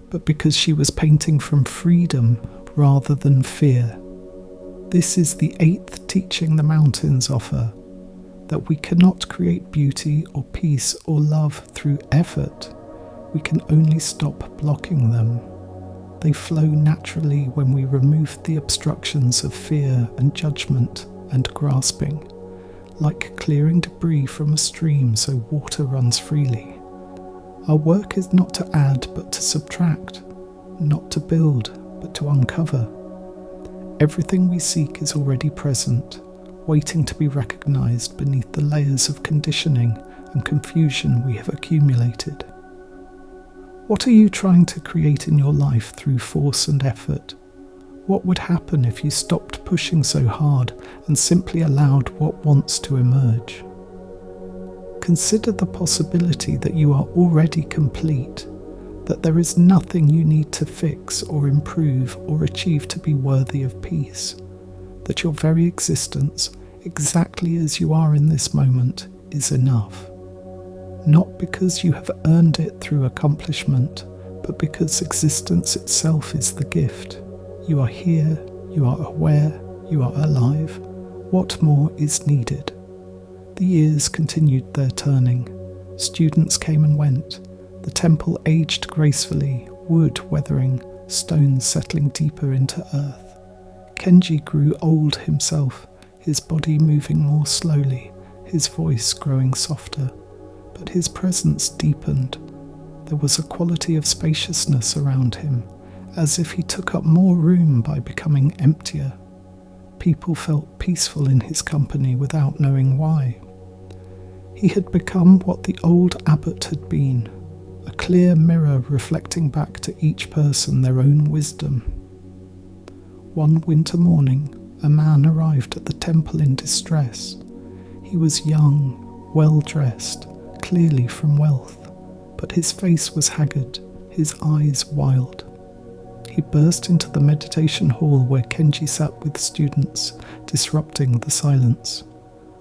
Speaker 1: but because she was painting from freedom rather than fear. This is the 8th teaching the mountains offer, that we cannot create beauty or peace or love through effort. We can only stop blocking them. They flow naturally when we remove the obstructions of fear and judgment and grasping, like clearing debris from a stream so water runs freely. Our work is not to add but to subtract, not to build but to uncover. Everything we seek is already present, waiting to be recognized beneath the layers of conditioning and confusion we have accumulated. What are you trying to create in your life through force and effort? What would happen if you stopped pushing so hard and simply allowed what wants to emerge? Consider the possibility that you are already complete, that there is nothing you need to fix or improve or achieve to be worthy of peace, that your very existence, exactly as you are in this moment, is enough. Not because you have earned it through accomplishment, but because existence itself is the gift. You are here, you are aware, you are alive. What more is needed? The years continued their turning. Students came and went. The temple aged gracefully, wood weathering, stones settling deeper into earth. Kenji grew old himself, his body moving more slowly, his voice growing softer. But his presence deepened. There was a quality of spaciousness around him, as if he took up more room by becoming emptier. People felt peaceful in his company without knowing why. He had become what the old abbot had been, a clear mirror reflecting back to each person their own wisdom. One winter morning, a man arrived at the temple in distress. He was young, well-dressed, clearly from wealth, but his face was haggard, his eyes wild. He burst into the meditation hall where Kenji sat with students, disrupting the silence.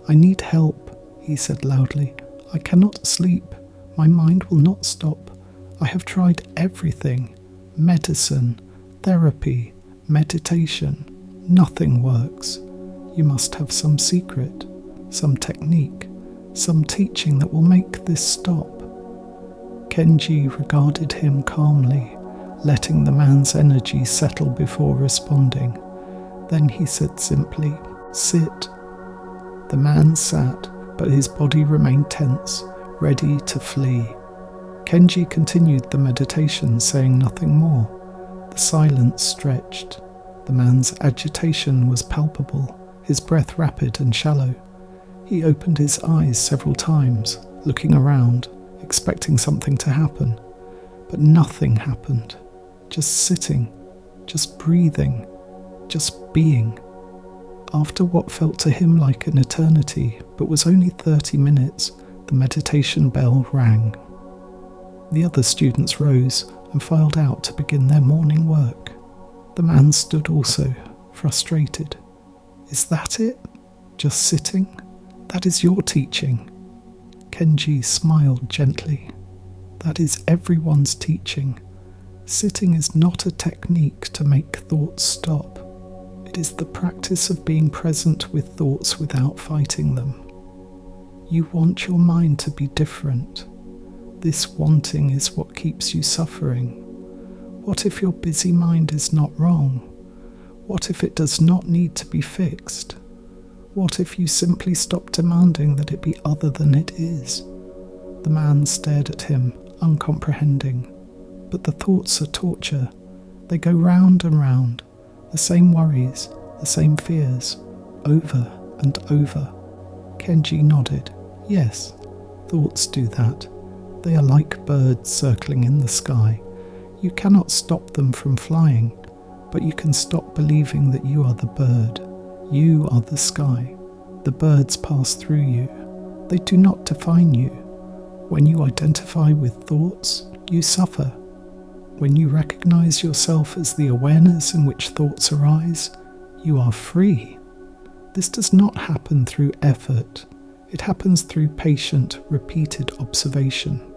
Speaker 1: "I need help," he said loudly. "I cannot sleep. My mind will not stop. I have tried everything. Medicine, therapy, meditation. Nothing works. You must have some secret, some technique, some teaching that will make this stop." Kenji regarded him calmly, letting the man's energy settle before responding. Then he said simply, "Sit." The man sat, but his body remained tense, ready to flee. Kenji continued the meditation, saying nothing more. The silence stretched. The man's agitation was palpable, his breath rapid and shallow. He opened his eyes several times, looking around, expecting something to happen. But nothing happened. Just sitting, just breathing, just being. After what felt to him like an eternity, but was only 30 minutes, the meditation bell rang. The other students rose and filed out to begin their morning work. The man stood also, frustrated. "Is that it? Just sitting? That is your teaching." Kenji smiled gently. "That is everyone's teaching. Sitting is not a technique to make thoughts stop. It is the practice of being present with thoughts without fighting them. You want your mind to be different. This wanting is what keeps you suffering. What if your busy mind is not wrong? What if it does not need to be fixed? What if you simply stop demanding that it be other than it is? The man stared at him, uncomprehending. But the thoughts are torture. They go round and round, the same worries, the same fears, over and over. Kenji nodded. Yes, thoughts do that. They are like birds circling in the sky. You cannot stop them from flying, but you can stop believing that you are the bird. You are the sky. The birds pass through you. They do not define you. When you identify with thoughts, you suffer. When you recognize yourself as the awareness in which thoughts arise, you are free. This does not happen through effort. It happens through patient, repeated observation.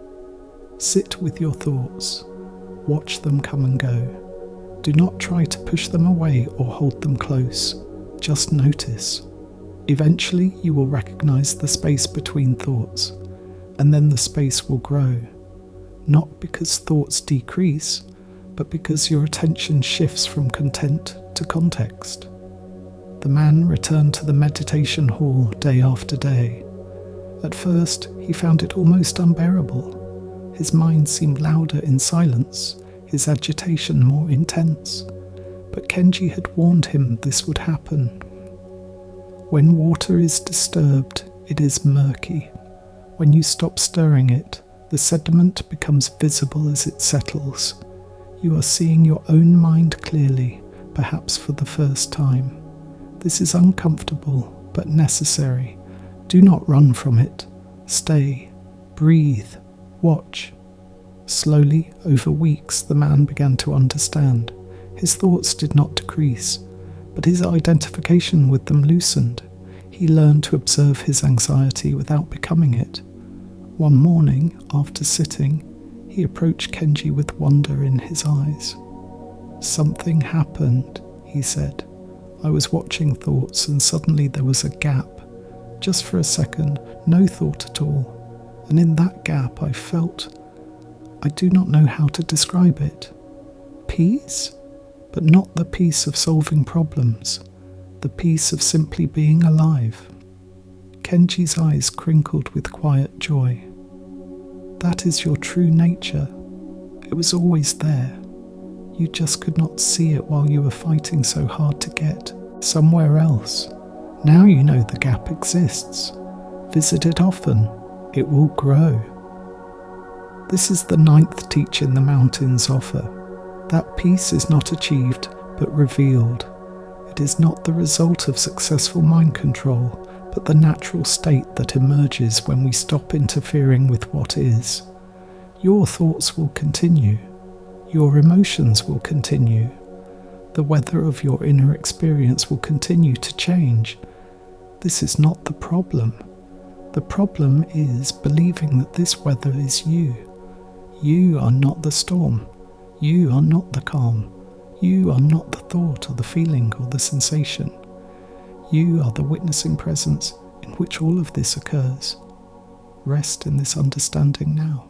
Speaker 1: Sit with your thoughts. Watch them come and go. Do not try to push them away or hold them close. Just notice. Eventually, you will recognize the space between thoughts, and then the space will grow. Not because thoughts decrease, but because your attention shifts from content to context. The man returned to the meditation hall day after day. At first, he found it almost unbearable. His mind seemed louder in silence, his agitation more intense. But Kenji had warned him this would happen. When water is disturbed, it is murky. When you stop stirring it, the sediment becomes visible as it settles. You are seeing your own mind clearly, perhaps for the first time. This is uncomfortable, but necessary. Do not run from it. Stay, breathe, watch. Slowly, over weeks, the man began to understand. His thoughts did not decrease, but his identification with them loosened. He learned to observe his anxiety without becoming it. One morning, after sitting, he approached Kenji with wonder in his eyes. "Something happened," he said. "I was watching thoughts and suddenly there was a gap. Just for a second, no thought at all. And in that gap I do not know how to describe it. Peace? But not the peace of solving problems. The peace of simply being alive." Kenji's eyes crinkled with quiet joy. "That is your true nature. It was always there. You just could not see it while you were fighting so hard to get somewhere else. Now you know the gap exists. Visit it often. It will grow." This is the 9th teaching the mountains offer. That peace is not achieved, but revealed. It is not the result of successful mind control, but the natural state that emerges when we stop interfering with what is. Your thoughts will continue. Your emotions will continue. The weather of your inner experience will continue to change. This is not the problem. The problem is believing that this weather is you. You are not the storm. You are not the calm. You are not the thought or the feeling or the sensation. You are the witnessing presence in which all of this occurs. Rest in this understanding now.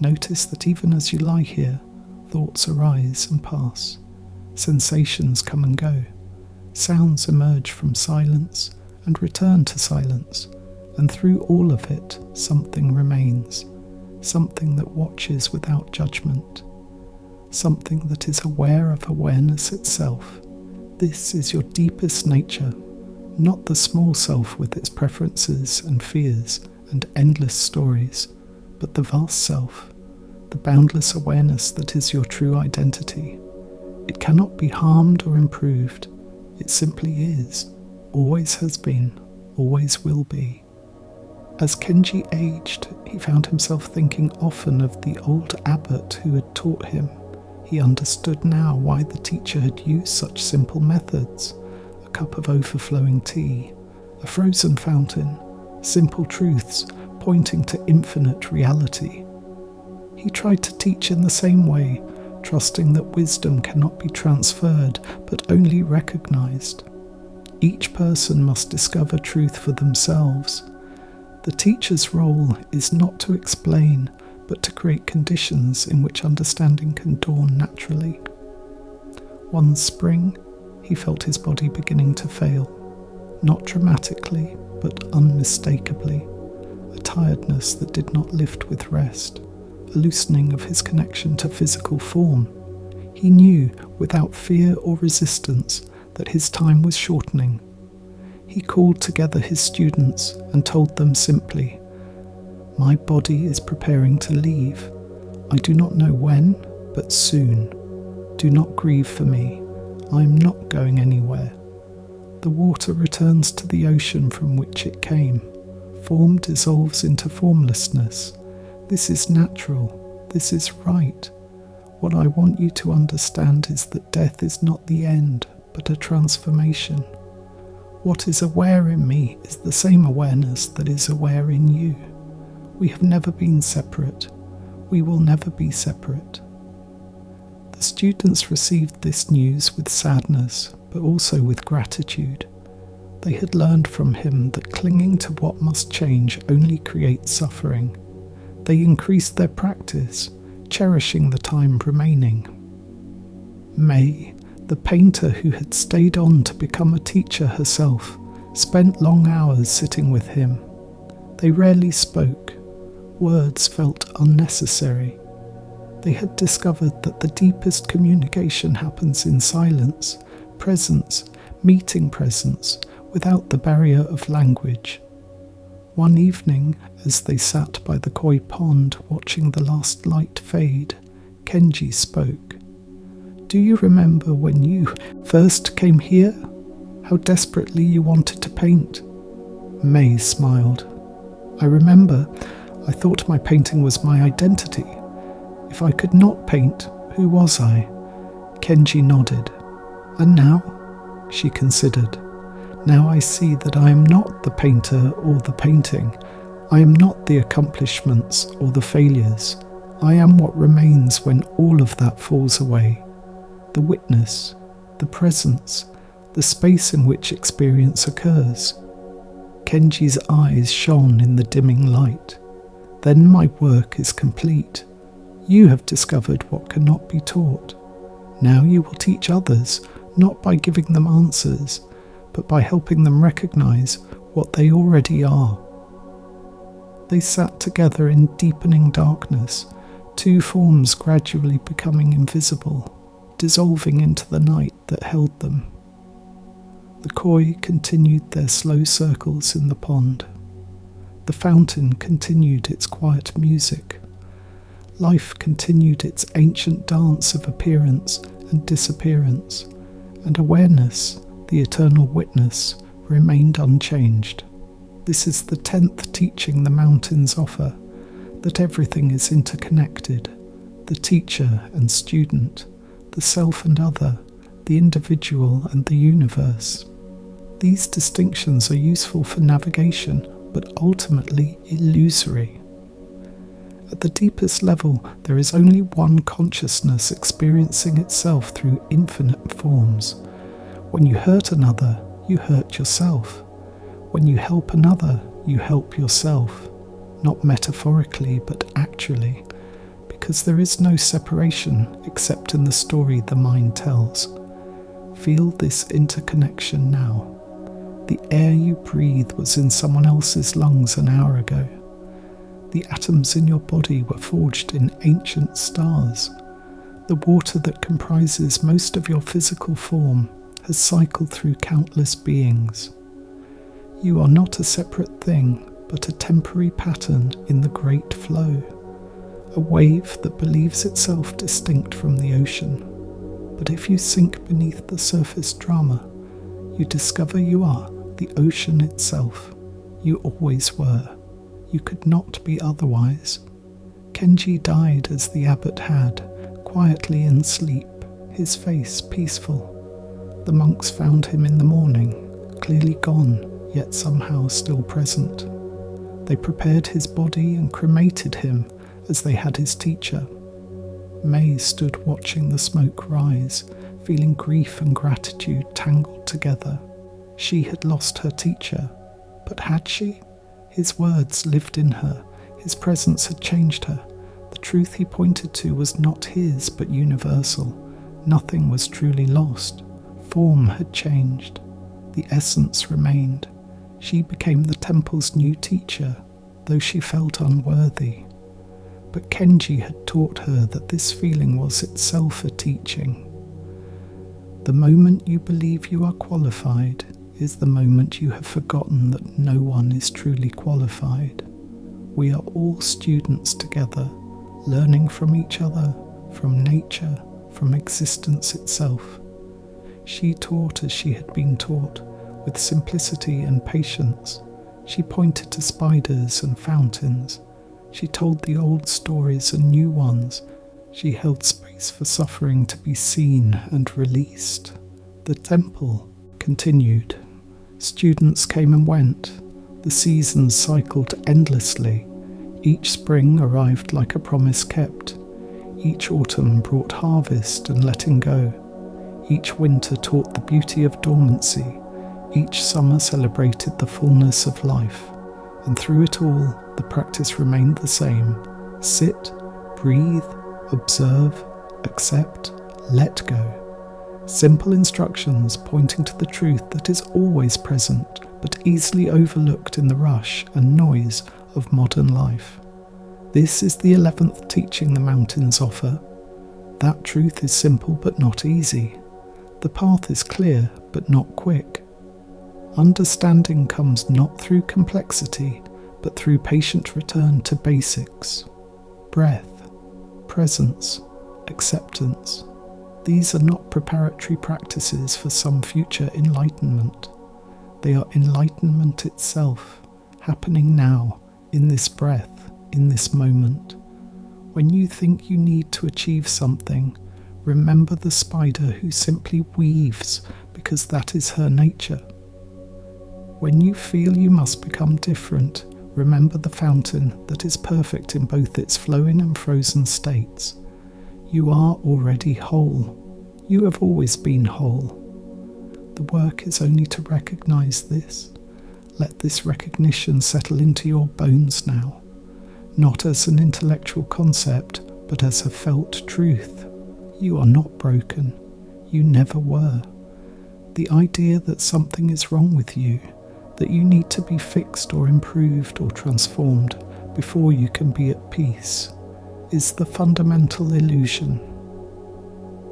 Speaker 1: Notice that even as you lie here, thoughts arise and pass. Sensations come and go. Sounds emerge from silence and return to silence. And through all of it, something remains. Something that watches without judgment. Something that is aware of awareness itself. This is your deepest nature, not the small self with its preferences and fears and endless stories, but the vast self, the boundless awareness that is your true identity. It cannot be harmed or improved. It simply is, always has been, always will be. As Kenji aged, he found himself thinking often of the old abbot who had taught him. He understood now why the teacher had used such simple methods: a cup of overflowing tea, a frozen fountain, simple truths pointing to infinite reality. He tried to teach in the same way, trusting that wisdom cannot be transferred but only recognized. Each person must discover truth for themselves. The teacher's role is not to explain, but to create conditions in which understanding can dawn naturally. One spring, he felt his body beginning to fail, not dramatically, but unmistakably, a tiredness that did not lift with rest, a loosening of his connection to physical form. He knew, without fear or resistance, that his time was shortening. He called together his students and told them simply, "My body is preparing to leave. I do not know when, but soon. Do not grieve for me. I am not going anywhere. The water returns to the ocean from which it came. Form dissolves into formlessness. This is natural. This is right. What I want you to understand is that death is not the end, but a transformation. What is aware in me is the same awareness that is aware in you. We have never been separate. We will never be separate." The students received this news with sadness, but also with gratitude. They had learned from him that clinging to what must change only creates suffering. They increased their practice, cherishing the time remaining. May, the painter who had stayed on to become a teacher herself, spent long hours sitting with him. They rarely spoke. Words felt unnecessary. They had discovered that the deepest communication happens in silence, presence, meeting presence, without the barrier of language. One evening, as they sat by the koi pond watching the last light fade, Kenji spoke. "Do you remember when you first came here? How desperately you wanted to paint?" May smiled. "I remember. I thought my painting was my identity. If I could not paint, who was I?" Kenji nodded. "And now?" She considered. "Now I see that I am not the painter or the painting. I am not the accomplishments or the failures. I am what remains when all of that falls away. The witness, the presence, the space in which experience occurs." Kenji's eyes shone in the dimming light. "Then my work is complete. You have discovered what cannot be taught. Now you will teach others, not by giving them answers, but by helping them recognize what they already are." They sat together in deepening darkness, two forms gradually becoming invisible, dissolving into the night that held them. The koi continued their slow circles in the pond. The fountain continued its quiet music. Life continued its ancient dance of appearance and disappearance, and awareness, the eternal witness, remained unchanged. This is the 10th teaching the mountains offer, that everything is interconnected, the teacher and student, the self and other, the individual and the universe. These distinctions are useful for navigation, but ultimately illusory. At the deepest level, there is only one consciousness experiencing itself through infinite forms. When you hurt another, you hurt yourself. When you help another, you help yourself. Not metaphorically, but actually, because there is no separation except in the story the mind tells. Feel this interconnection now. The air you breathe was in someone else's lungs an hour ago. The atoms in your body were forged in ancient stars. The water that comprises most of your physical form has cycled through countless beings. You are not a separate thing, but a temporary pattern in the great flow, a wave that believes itself distinct from the ocean. But if you sink beneath the surface drama, you discover you are the ocean itself. You always were. You could not be otherwise. Kenji died as the abbot had, quietly in sleep, his face peaceful. The monks found him in the morning, clearly gone, yet somehow still present. They prepared his body and cremated him as they had his teacher. May stood watching the smoke rise, feeling grief and gratitude tangled together. She had lost her teacher, but had she? His words lived in her, his presence had changed her. The truth he pointed to was not his, but universal. Nothing was truly lost. Form had changed. The essence remained. She became the temple's new teacher, though she felt unworthy. But Kenji had taught her that this feeling was itself a teaching. The moment you believe you are qualified is the moment you have forgotten that no one is truly qualified. We are all students together, learning from each other, from nature, from existence itself. She taught as she had been taught, with simplicity and patience. She pointed to spiders and fountains. She told the old stories and new ones. She held space for suffering to be seen and released. The temple continued. Students came and went. The seasons cycled endlessly. Each spring arrived like a promise kept. Each autumn brought harvest and letting go. Each winter taught the beauty of dormancy. Each summer celebrated the fullness of life. And through it all, the practice remained the same. Sit, breathe, observe, accept, let go. Simple instructions pointing to the truth that is always present, but easily overlooked in the rush and noise of modern life. This is the 11th teaching the mountains offer. That truth is simple but not easy. The path is clear but not quick. Understanding comes not through complexity, but through patient return to basics. Breath, presence, acceptance. These are not preparatory practices for some future enlightenment. They are enlightenment itself, happening now, in this breath, in this moment. When you think you need to achieve something, remember the spider who simply weaves because that is her nature. When you feel you must become different, remember the fountain that is perfect in both its flowing and frozen states. You are already whole. You have always been whole. The work is only to recognize this. Let this recognition settle into your bones now, not as an intellectual concept, but as a felt truth. You are not broken. You never were. The idea that something is wrong with you, that you need to be fixed or improved or transformed before you can be at peace, is the fundamental illusion.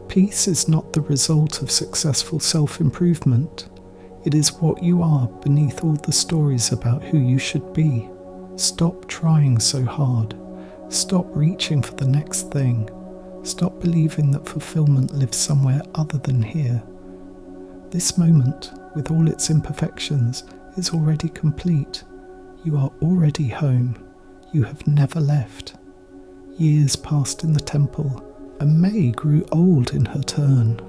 Speaker 1: Peace is not the result of successful self-improvement. It is what you are beneath all the stories about who you should be. Stop trying so hard. Stop reaching for the next thing. Stop believing that fulfillment lives somewhere other than here. This moment, with all its imperfections, is already complete. You are already home. You have never left. Years passed in the temple, and May grew old in her turn.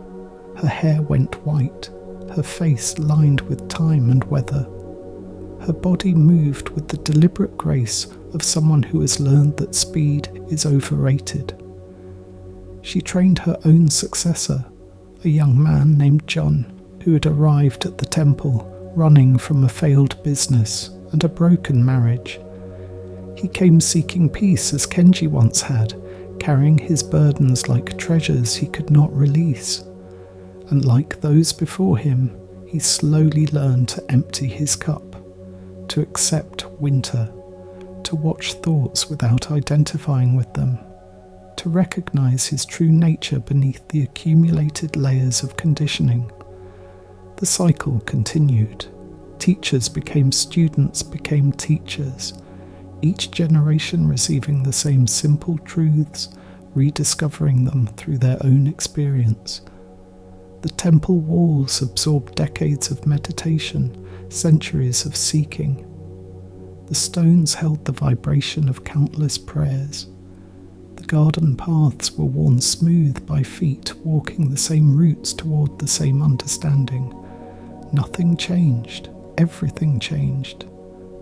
Speaker 1: Her hair went white, her face lined with time and weather. Her body moved with the deliberate grace of someone who has learned that speed is overrated. She trained her own successor, a young man named John, who had arrived at the temple running from a failed business and a broken marriage. He came seeking peace as Kenji once had, carrying his burdens like treasures he could not release. And like those before him, he slowly learned to empty his cup, to accept winter, to watch thoughts without identifying with them, to recognize his true nature beneath the accumulated layers of conditioning. The cycle continued. Teachers became students, became teachers, each generation receiving the same simple truths, rediscovering them through their own experience. The temple walls absorbed decades of meditation, centuries of seeking. The stones held the vibration of countless prayers. The garden paths were worn smooth by feet walking the same routes toward the same understanding. Nothing changed. Everything changed.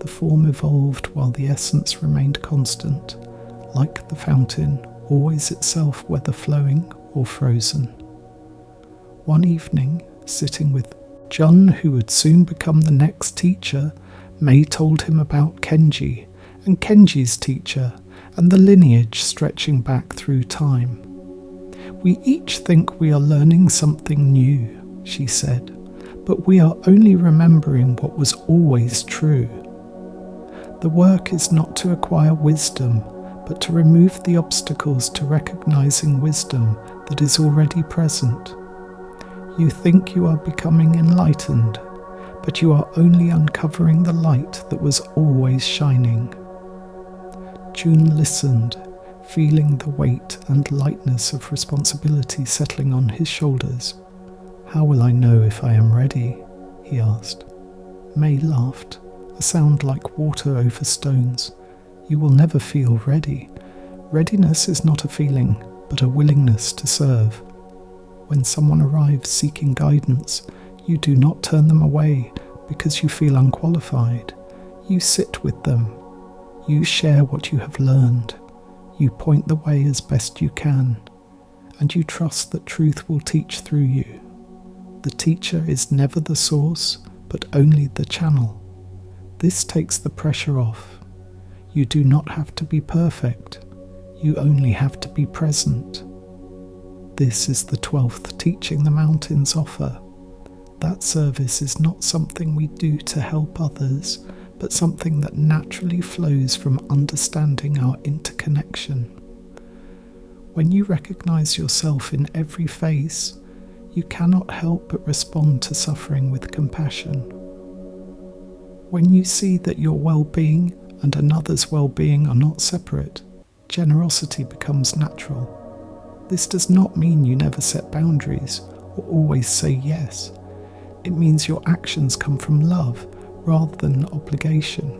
Speaker 1: The form evolved while the essence remained constant, like the fountain, always itself whether flowing or frozen. One evening, sitting with John, who would soon become the next teacher, May told him about Kenji and Kenji's teacher, and the lineage stretching back through time. We each think we are learning something new, she said, but we are only remembering what was always true. The work is not to acquire wisdom, but to remove the obstacles to recognizing wisdom that is already present. You think you are becoming enlightened, but you are only uncovering the light that was always shining. June listened, feeling the weight and lightness of responsibility settling on his shoulders. "How will I know if I am ready?" he asked. May laughed, a sound like water over stones. "You will never feel ready. Readiness is not a feeling, but a willingness to serve. When someone arrives seeking guidance, you do not turn them away because you feel unqualified. You sit with them. You share what you have learned. You point the way as best you can, and you trust that truth will teach through you. The teacher is never the source, but only the channel. This takes the pressure off. You do not have to be perfect. You only have to be present. This is the 12th teaching the mountains offer. That service is not something we do to help others, but something that naturally flows from understanding our interconnection. When you recognize yourself in every face, you cannot help but respond to suffering with compassion. When you see that your well-being and another's well-being are not separate, generosity becomes natural. This does not mean you never set boundaries or always say yes. It means your actions come from love rather than obligation,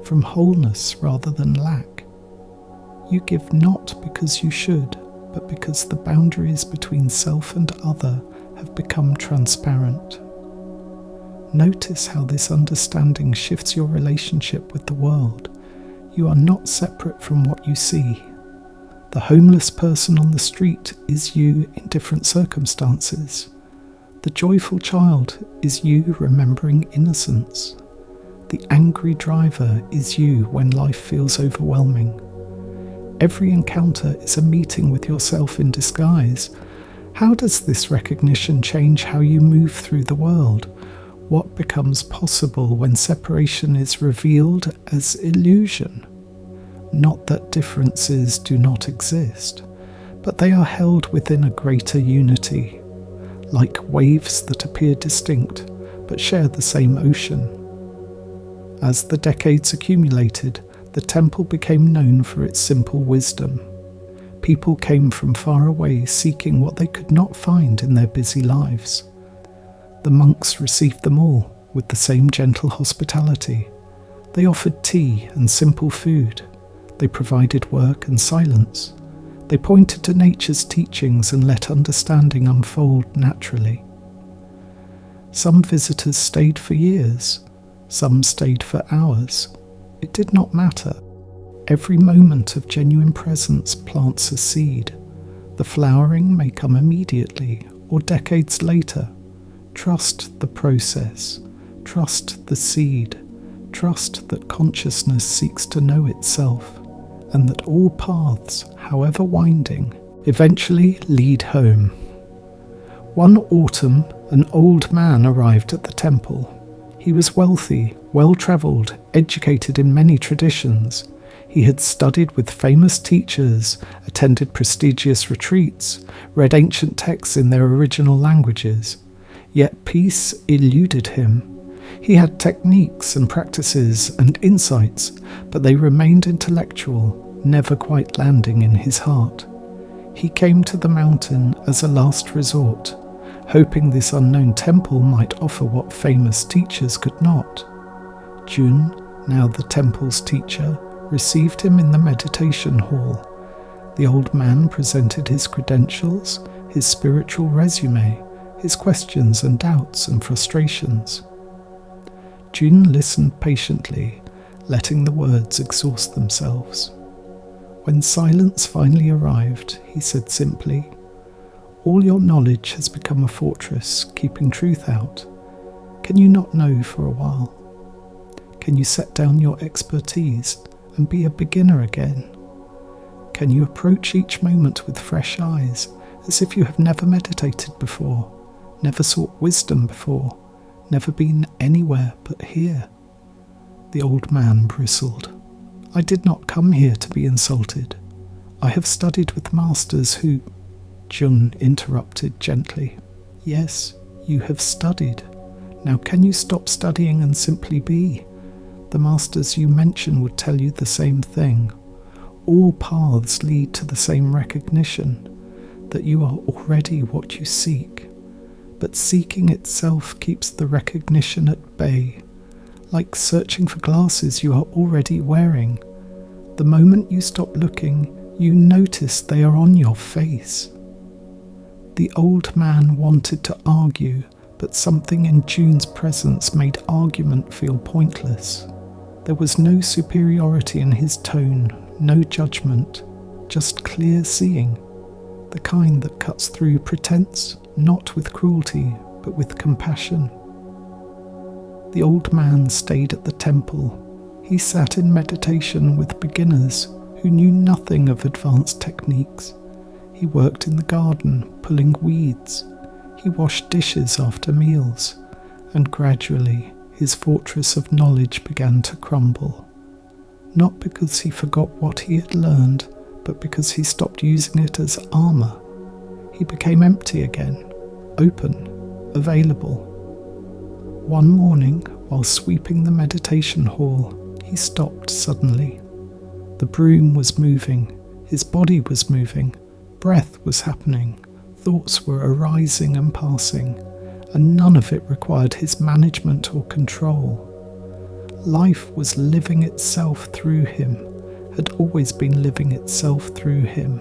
Speaker 1: from wholeness rather than lack. You give not because you should, but because the boundaries between self and other have become transparent. Notice how this understanding shifts your relationship with the world. You are not separate from what you see. The homeless person on the street is you in different circumstances. The joyful child is you remembering innocence. The angry driver is you when life feels overwhelming. Every encounter is a meeting with yourself in disguise. How does this recognition change how you move through the world? What becomes possible when separation is revealed as illusion? Not that differences do not exist, but they are held within a greater unity. Like waves that appear distinct, but share the same ocean. As the decades accumulated, the temple became known for its simple wisdom. People came from far away seeking what they could not find in their busy lives. The monks received them all with the same gentle hospitality. They offered tea and simple food. They provided work and silence. They pointed to nature's teachings and let understanding unfold naturally. Some visitors stayed for years, some stayed for hours. It did not matter. Every moment of genuine presence plants a seed. The flowering may come immediately or decades later. Trust the process. Trust the seed. Trust that consciousness seeks to know itself, and that all paths, however winding, eventually lead home. One autumn, an old man arrived at the temple. He was wealthy, well-travelled, educated in many traditions. He had studied with famous teachers, attended prestigious retreats, read ancient texts in their original languages. Yet peace eluded him. He had techniques and practices and insights, but they remained intellectual, never quite landing in his heart. He came to the mountain as a last resort, hoping this unknown temple might offer what famous teachers could not. June, now the temple's teacher, received him in the meditation hall. The old man presented his credentials, his spiritual resume, his questions and doubts and frustrations. June listened patiently, letting the words exhaust themselves. When silence finally arrived, he said simply, "All your knowledge has become a fortress, keeping truth out. Can you not know for a while? Can you set down your expertise and be a beginner again? Can you approach each moment with fresh eyes, as if you have never meditated before, never sought wisdom before, never been anywhere but here? The old man bristled. I did not come here to be insulted. I have studied with masters who... Jun interrupted gently. Yes, you have studied. Now can you stop studying and simply be? The masters you mention would tell you the same thing. All paths lead to the same recognition, that you are already what you seek. But seeking itself keeps the recognition at bay, like searching for glasses you are already wearing. The moment you stop looking, you notice they are on your face. The old man wanted to argue, but something in Jun's presence made argument feel pointless. There was no superiority in his tone, no judgment, just clear seeing, the kind that cuts through pretense, not with cruelty, but with compassion. The old man stayed at the temple. He sat in meditation with beginners who knew nothing of advanced techniques. He worked in the garden, pulling weeds. He washed dishes after meals, and gradually his fortress of knowledge began to crumble. Not because he forgot what he had learned, but because he stopped using it as armor. He became empty again, open, available. One morning, while sweeping the meditation hall, he stopped suddenly. The broom was moving, his body was moving, breath was happening, thoughts were arising and passing, and none of it required his management or control. Life was living itself through him, had always been living itself through him.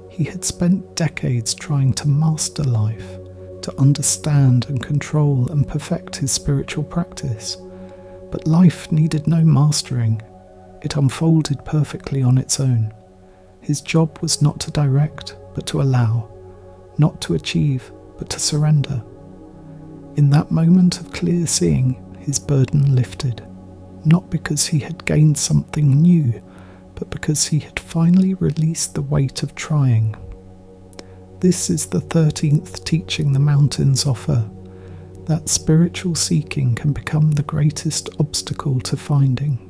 Speaker 1: He had spent decades trying to master life, to understand and control and perfect his spiritual practice, but life needed no mastering. It unfolded perfectly on its own. His job was not to direct, but to allow, not to achieve, but to surrender. In that moment of clear seeing, his burden lifted, not because he had gained something new, but because he had finally released the weight of trying. This is the 13th teaching the mountains offer, that spiritual seeking can become the greatest obstacle to finding.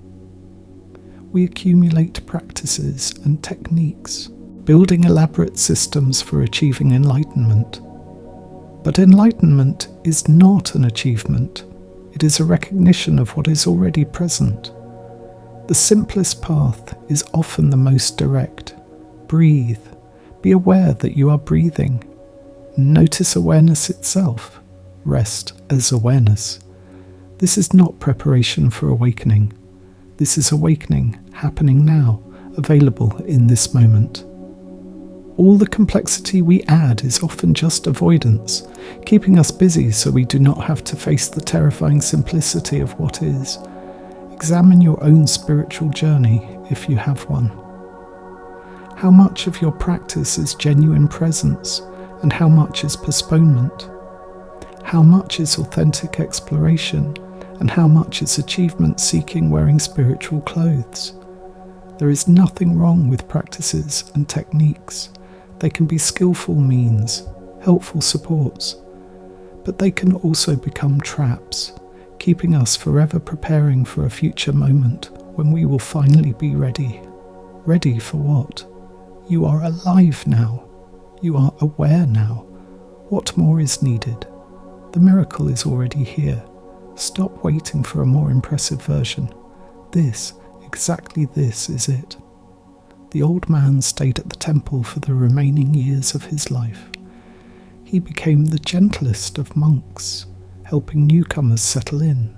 Speaker 1: We accumulate practices and techniques, building elaborate systems for achieving enlightenment. But enlightenment is not an achievement. It is a recognition of what is already present. The simplest path is often the most direct. Breathe. Be aware that you are breathing. Notice awareness itself. Rest as awareness. This is not preparation for awakening. This is awakening, happening now, available in this moment. All the complexity we add is often just avoidance, keeping us busy so we do not have to face the terrifying simplicity of what is. Examine your own spiritual journey, if you have one. How much of your practice is genuine presence, and how much is postponement? How much is authentic exploration, and how much is achievement seeking wearing spiritual clothes? There is nothing wrong with practices and techniques. They can be skillful means, helpful supports, but they can also become traps, keeping us forever preparing for a future moment when we will finally be ready. Ready for what? You are alive now. You are aware now. What more is needed? The miracle is already here. Stop waiting for a more impressive version. This, exactly this, is it. The old man stayed at the temple for the remaining years of his life. He became the gentlest of monks, helping newcomers settle in,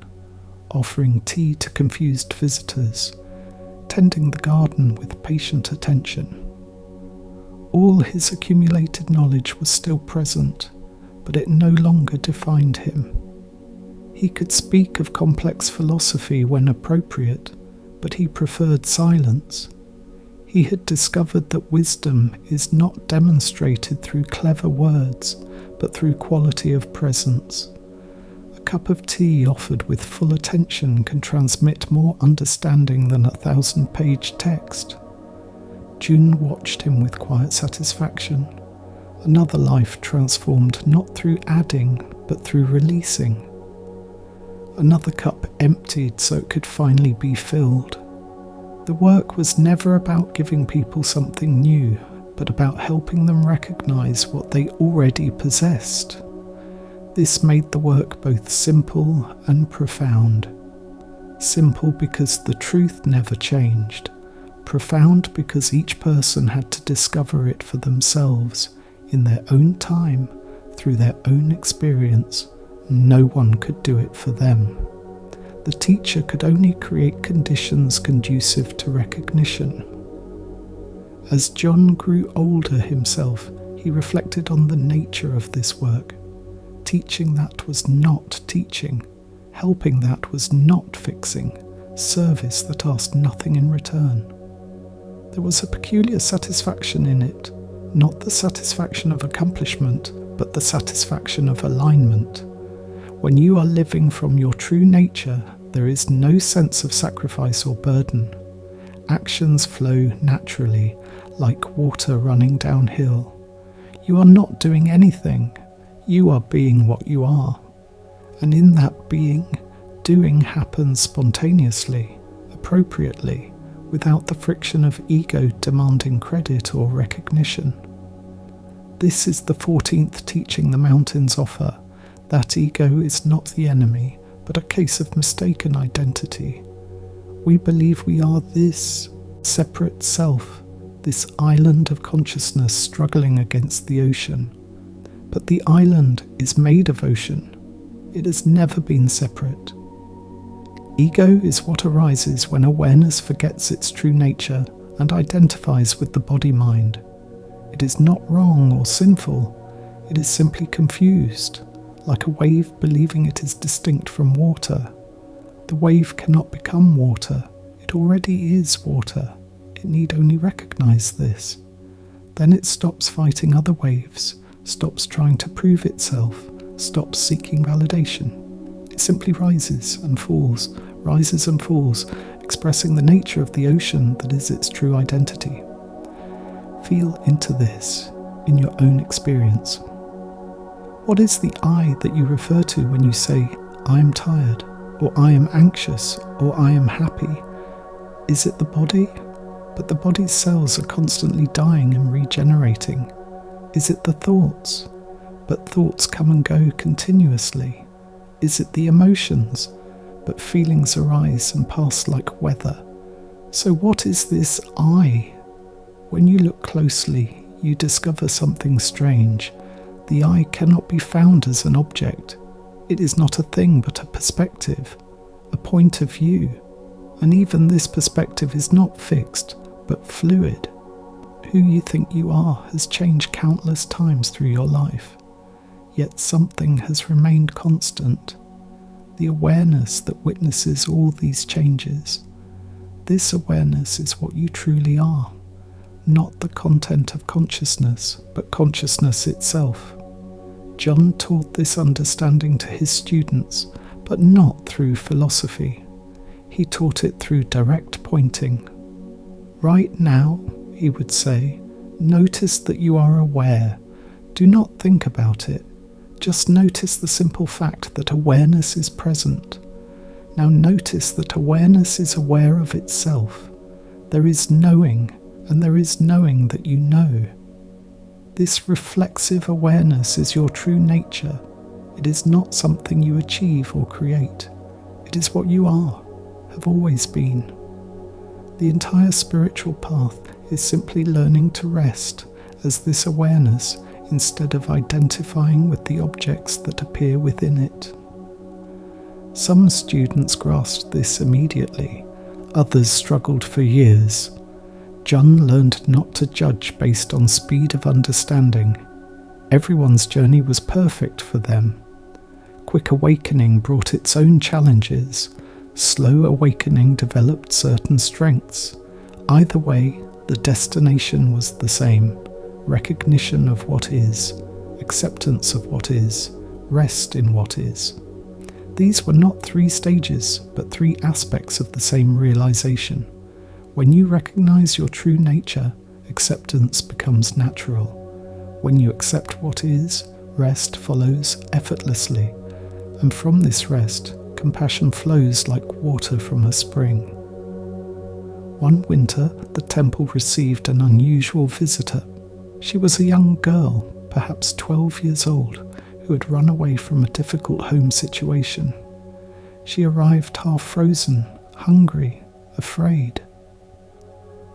Speaker 1: offering tea to confused visitors, tending the garden with patient attention. All his accumulated knowledge was still present, but it no longer defined him. He could speak of complex philosophy when appropriate, but he preferred silence. He had discovered that wisdom is not demonstrated through clever words, but through quality of presence. A cup of tea offered with full attention can transmit more understanding than 1,000-page text. June watched him with quiet satisfaction. Another life transformed not through adding, but through releasing. Another cup emptied so it could finally be filled. The work was never about giving people something new, but about helping them recognize what they already possessed. This made the work both simple and profound. Simple because the truth never changed. Profound because each person had to discover it for themselves, in their own time, through their own experience. No one could do it for them. The teacher could only create conditions conducive to recognition. As John grew older himself, he reflected on the nature of this work. Teaching that was not teaching. Helping that was not fixing. Service that asked nothing in return. There was a peculiar satisfaction in it, not the satisfaction of accomplishment, but the satisfaction of alignment. When you are living from your true nature, there is no sense of sacrifice or burden. Actions flow naturally, like water running downhill. You are not doing anything. You are being what you are. And in that being, doing happens spontaneously, appropriately, without the friction of ego demanding credit or recognition. This is the 14th teaching the mountains offer, that ego is not the enemy, but a case of mistaken identity. We believe we are this separate self, this island of consciousness struggling against the ocean. But the island is made of ocean. It has never been separate. Ego is what arises when awareness forgets its true nature and identifies with the body-mind. It is not wrong or sinful. It is simply confused, like a wave believing it is distinct from water. The wave cannot become water. It already is water. It need only recognize this. Then it stops fighting other waves, stops trying to prove itself, stops seeking validation. It simply rises and falls, expressing the nature of the ocean that is its true identity. Feel into this in your own experience. What is the I that you refer to when you say, I am tired, or I am anxious, or I am happy? Is it the body? But the body's cells are constantly dying and regenerating. Is it the thoughts? But thoughts come and go continuously. Is it the emotions? But feelings arise and pass like weather. So what is this I? When you look closely, you discover something strange. The I cannot be found as an object. It is not a thing but a perspective, a point of view. And even this perspective is not fixed, but fluid. Who you think you are has changed countless times through your life. Yet something has remained constant. The awareness that witnesses all these changes. This awareness is what you truly are. Not the content of consciousness, but consciousness itself. John taught this understanding to his students, but not through philosophy. He taught it through direct pointing. Right now, he would say, notice that you are aware. Do not think about it. Just notice the simple fact that awareness is present. Now notice that awareness is aware of itself. There is knowing, and there is knowing that you know. This reflexive awareness is your true nature. It is not something you achieve or create. It is what you are, have always been. The entire spiritual path is simply learning to rest as this awareness instead of identifying with the objects that appear within it. Some students grasped this immediately, others struggled for years. John learned not to judge based on speed of understanding. Everyone's journey was perfect for them. Quick awakening brought its own challenges. Slow awakening developed certain strengths. Either way, the destination was the same. Recognition of what is, acceptance of what is, rest in what is. These were not 3 stages, but 3 aspects of the same realization. When you recognize your true nature, acceptance becomes natural. When you accept what is, rest follows effortlessly, and from this rest, compassion flows like water from a spring. One winter, the temple received an unusual visitor. She was a young girl, perhaps 12 years old, who had run away from a difficult home situation. She arrived half frozen, hungry, afraid.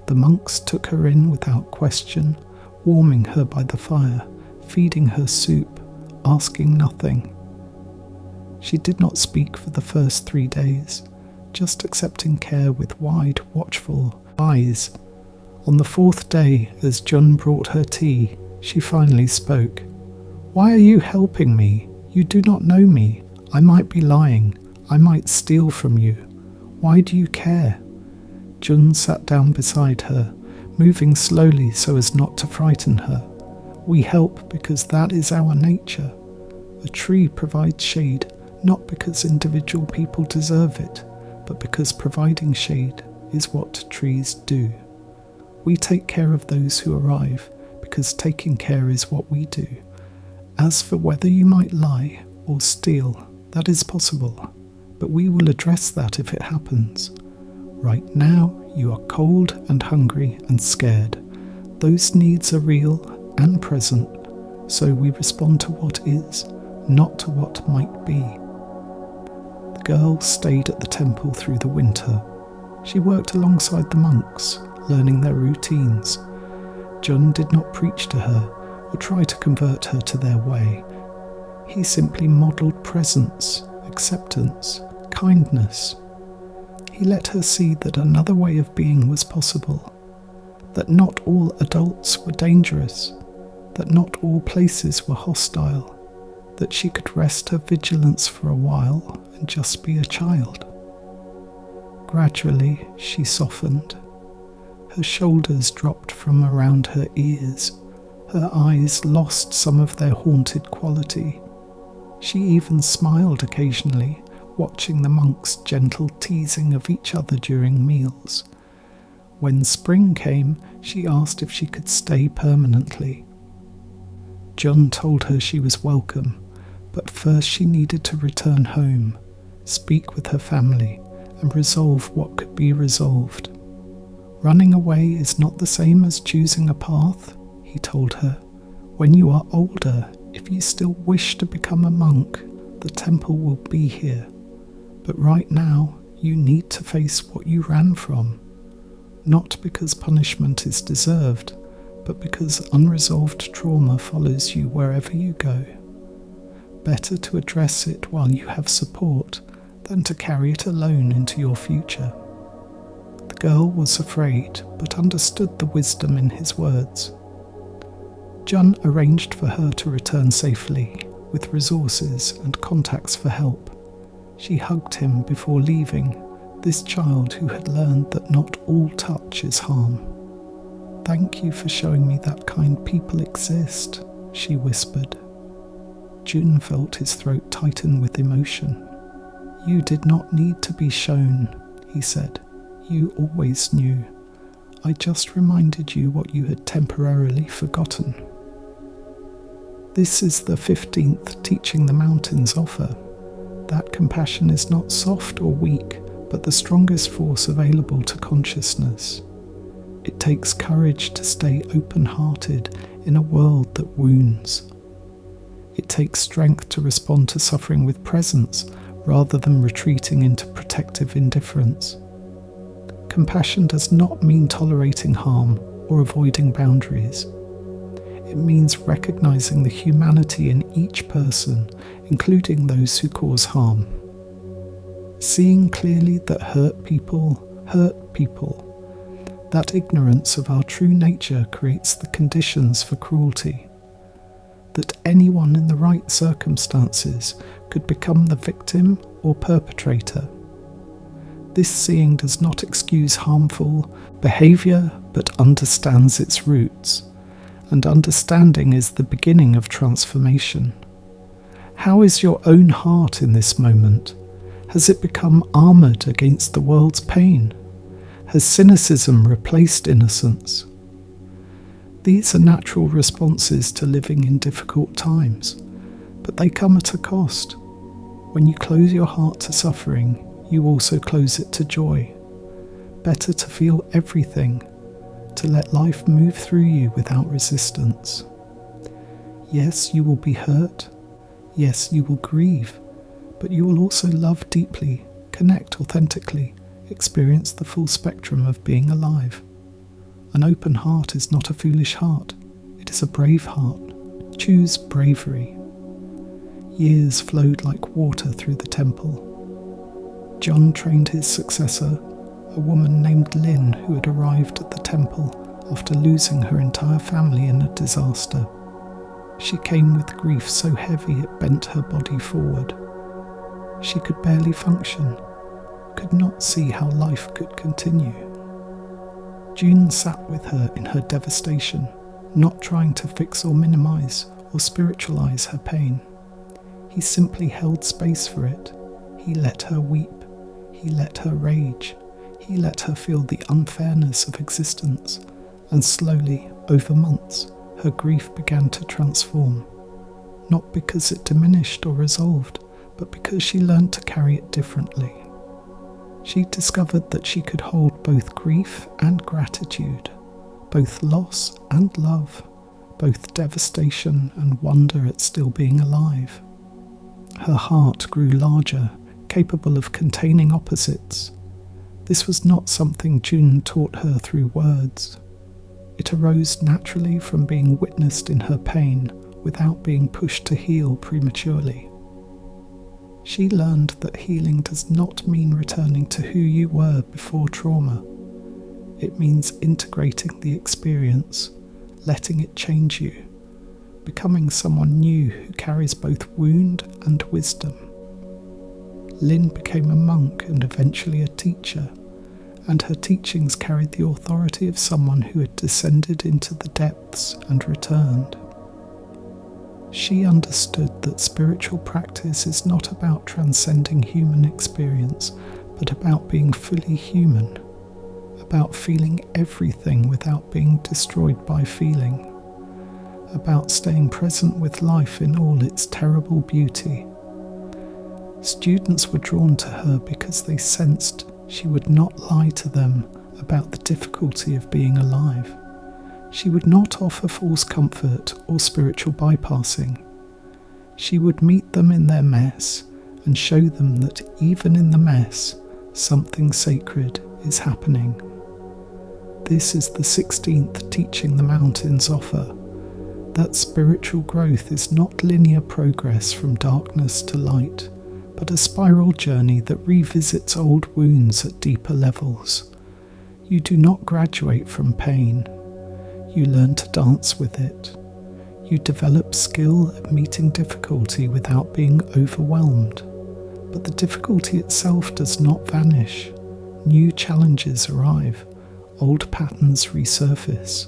Speaker 1: The monks took her in without question, warming her by the fire, feeding her soup, asking nothing. She did not speak for the first 3 days, just accepting care with wide, watchful eyes. On the 4th day, as Jun brought her tea, she finally spoke. "Why are you helping me? You do not know me. I might be lying. I might steal from you. Why do you care?" Jun sat down beside her, moving slowly so as not to frighten her. "We help because that is our nature. A tree provides shade, not because individual people deserve it, but because providing shade is what trees do. We take care of those who arrive, because taking care is what we do. As for whether you might lie or steal, that is possible, but we will address that if it happens. Right now, you are cold and hungry and scared. Those needs are real and present, so we respond to what is, not to what might be." The girl stayed at the temple through the winter. She worked alongside the monks, learning their routines. Jun did not preach to her or try to convert her to their way. He simply modelled presence, acceptance, kindness. He let her see that another way of being was possible, that not all adults were dangerous, that not all places were hostile, that she could rest her vigilance for a while and just be a child. Gradually, she softened. Her shoulders dropped from around her ears. Her eyes lost some of their haunted quality. She even smiled occasionally, watching the monks' gentle teasing of each other during meals. When spring came, she asked if she could stay permanently. Jun told her she was welcome, but first she needed to return home, speak with her family, and resolve what could be resolved. "Running away is not the same as choosing a path," he told her. "When you are older, if you still wish to become a monk, the temple will be here. But right now, you need to face what you ran from. Not because punishment is deserved, but because unresolved trauma follows you wherever you go. Better to address it while you have support than to carry it alone into your future." The girl was afraid, but understood the wisdom in his words. Jun arranged for her to return safely, with resources and contacts for help. She hugged him before leaving, this child who had learned that not all touch is harm. "Thank you for showing me that kind people exist," she whispered. Jun felt his throat tighten with emotion. "You did not need to be shown," he said. "You always knew. I just reminded you what you had temporarily forgotten." This is the 15th teaching the mountains offer. That compassion is not soft or weak, but the strongest force available to consciousness. It takes courage to stay open-hearted in a world that wounds. It takes strength to respond to suffering with presence rather than retreating into protective indifference. Compassion does not mean tolerating harm or avoiding boundaries. It means recognizing the humanity in each person, including those who cause harm. Seeing clearly that hurt people, that ignorance of our true nature creates the conditions for cruelty. That anyone in the right circumstances could become the victim or perpetrator. This seeing does not excuse harmful behavior, but understands its roots. And understanding is the beginning of transformation. How is your own heart in this moment? Has it become armoured against the world's pain? Has cynicism replaced innocence? These are natural responses to living in difficult times, but they come at a cost. When you close your heart to suffering, you also close it to joy. Better to feel everything, to let life move through you without resistance. Yes, you will be hurt. Yes, you will grieve, but you will also love deeply, connect authentically, experience the full spectrum of being alive. An open heart is not a foolish heart, it is a brave heart. Choose bravery. Years flowed like water through the temple. John trained his successor, a woman named Lynn who had arrived at the temple after losing her entire family in a disaster. She came with grief so heavy it bent her body forward. She could barely function, could not see how life could continue. June sat with her in her devastation, not trying to fix or minimize or spiritualize her pain. He simply held space for it. He let her weep. He let her rage. He let her feel the unfairness of existence. And slowly, over months, her grief began to transform. Not because it diminished or resolved, but because she learned to carry it differently. She discovered that she could hold both grief and gratitude, both loss and love, both devastation and wonder at still being alive. Her heart grew larger, capable of containing opposites. This was not something June taught her through words. It arose naturally from being witnessed in her pain without being pushed to heal prematurely. She learned that healing does not mean returning to who you were before trauma. It means integrating the experience, letting it change you, becoming someone new who carries both wound and wisdom. Lynn became a monk and eventually a teacher, and her teachings carried the authority of someone who had descended into the depths and returned. She understood that spiritual practice is not about transcending human experience, but about being fully human, about feeling everything without being destroyed by feeling, about staying present with life in all its terrible beauty. Students were drawn to her because they sensed she would not lie to them about the difficulty of being alive. She would not offer false comfort or spiritual bypassing. She would meet them in their mess and show them that even in the mess, something sacred is happening. This is the 16th teaching the mountains offer, that spiritual growth is not linear progress from darkness to light, but a spiral journey that revisits old wounds at deeper levels. You do not graduate from pain. You learn to dance with it. You develop skill at meeting difficulty without being overwhelmed. But the difficulty itself does not vanish. New challenges arrive. Old patterns resurface.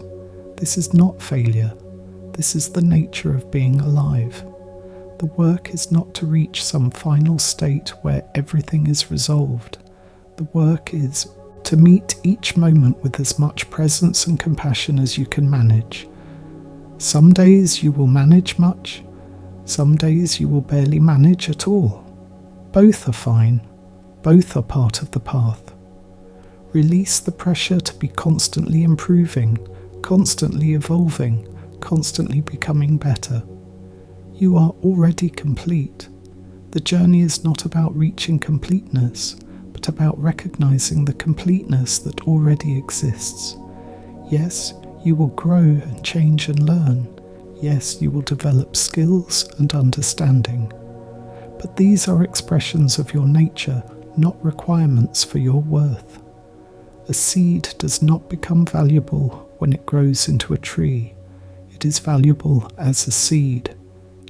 Speaker 1: This is not failure. This is the nature of being alive. The work is not to reach some final state where everything is resolved. The work is to meet each moment with as much presence and compassion as you can manage. Some days you will manage much, some days you will barely manage at all. Both are fine, both are part of the path. Release the pressure to be constantly improving, constantly evolving, constantly becoming better. You are already complete. The journey is not about reaching completeness, but about recognizing the completeness that already exists. Yes, you will grow and change and learn. Yes, you will develop skills and understanding. But these are expressions of your nature, not requirements for your worth. A seed does not become valuable when it grows into a tree. It is valuable as a seed.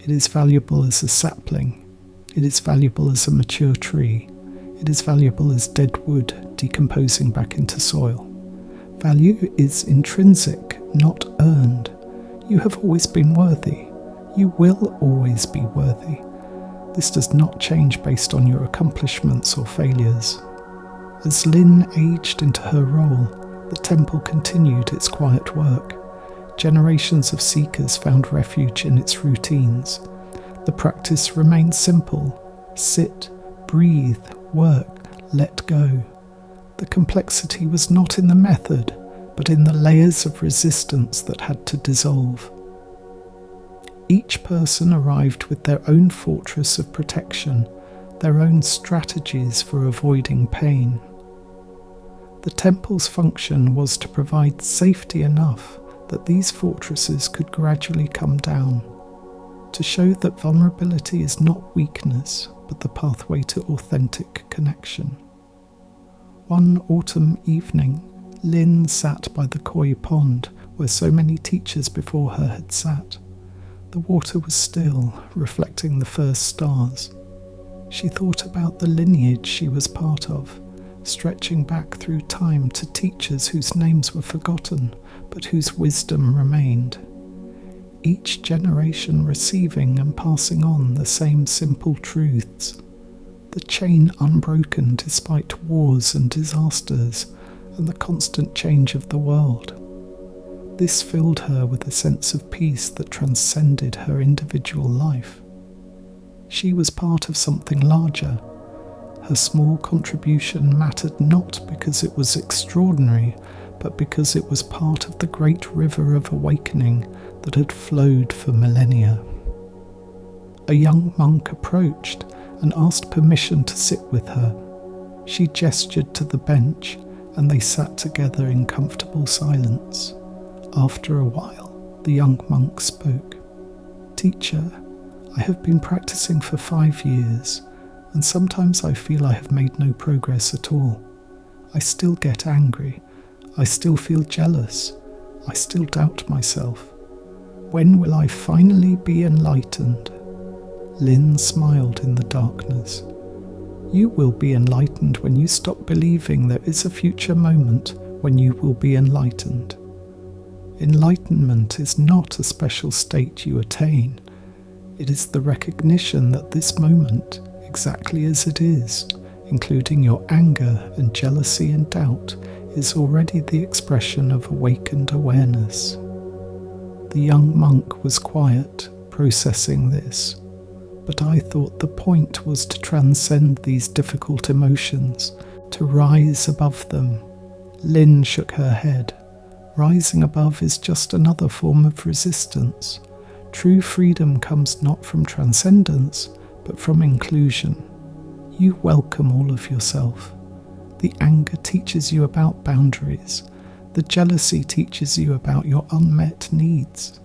Speaker 1: It is valuable as a sapling. It is valuable as a mature tree. It is valuable as dead wood decomposing back into soil. Value is intrinsic, not earned. You have always been worthy. You will always be worthy. This does not change based on your accomplishments or failures. As Lynn aged into her role, the temple continued its quiet work. Generations of seekers found refuge in its routines. The practice remained simple: sit, breathe, work, let go. The complexity was not in the method, but in the layers of resistance that had to dissolve. Each person arrived with their own fortress of protection, their own strategies for avoiding pain. The temple's function was to provide safety enough that these fortresses could gradually come down, to show that vulnerability is not weakness, but the pathway to authentic connection. One autumn evening, Lynn sat by the koi pond where so many teachers before her had sat. The water was still, reflecting the first stars. She thought about the lineage she was part of, stretching back through time to teachers whose names were forgotten, but whose wisdom remained. Each generation receiving and passing on the same simple truths, the chain unbroken despite wars and disasters and the constant change of the world. This filled her with a sense of peace that transcended her individual life. She was part of something larger. Her small contribution mattered not because it was extraordinary, but because it was part of the great river of awakening that had flowed for millennia. A young monk approached and asked permission to sit with her. She gestured to the bench, and they sat together in comfortable silence. After a while, the young monk spoke. "Teacher, I have been practicing for 5 years, and sometimes I feel I have made no progress at all. I still get angry. I still feel jealous. I still doubt myself. When will I finally be enlightened?" Lynn smiled in the darkness. "You will be enlightened when you stop believing there is a future moment when you will be enlightened. Enlightenment is not a special state you attain. It is the recognition that this moment, exactly as it is, including your anger and jealousy and doubt, is already the expression of awakened awareness." The young monk was quiet, processing this, but I thought the point was to transcend these difficult emotions, to rise above them. Lynn shook her head. Rising above is just another form of resistance. True freedom comes not from transcendence, but from inclusion. You welcome all of yourself. The anger teaches you about boundaries. The jealousy teaches you about your unmet needs.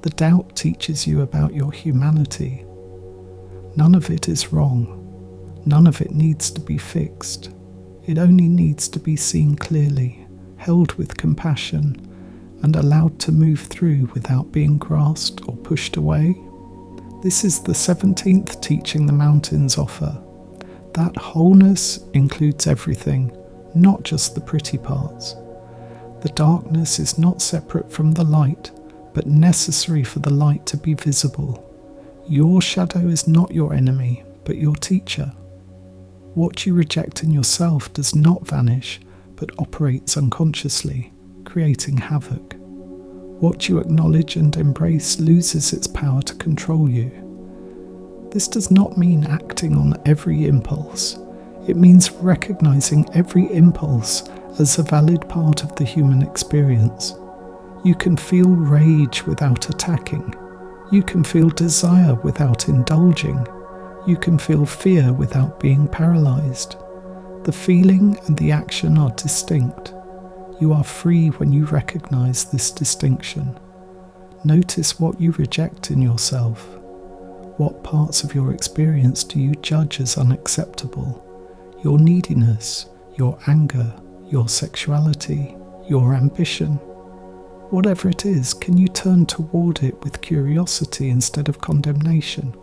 Speaker 1: The doubt teaches you about your humanity. None of it is wrong. None of it needs to be fixed. It only needs to be seen clearly, held with compassion, and allowed to move through without being grasped or pushed away. This is the 17th teaching the mountains offer. That wholeness includes everything, not just the pretty parts. The darkness is not separate from the light, but necessary for the light to be visible. Your shadow is not your enemy, but your teacher. What you reject in yourself does not vanish, but operates unconsciously, creating havoc. What you acknowledge and embrace loses its power to control you. This does not mean acting on every impulse. It means recognizing every impulse as a valid part of the human experience. You can feel rage without attacking. You can feel desire without indulging. You can feel fear without being paralyzed. The feeling and the action are distinct. You are free when you recognize this distinction. Notice what you reject in yourself. What parts of your experience do you judge as unacceptable? Your neediness, your anger, your sexuality, your ambition. Whatever it is, can you turn toward it with curiosity instead of condemnation?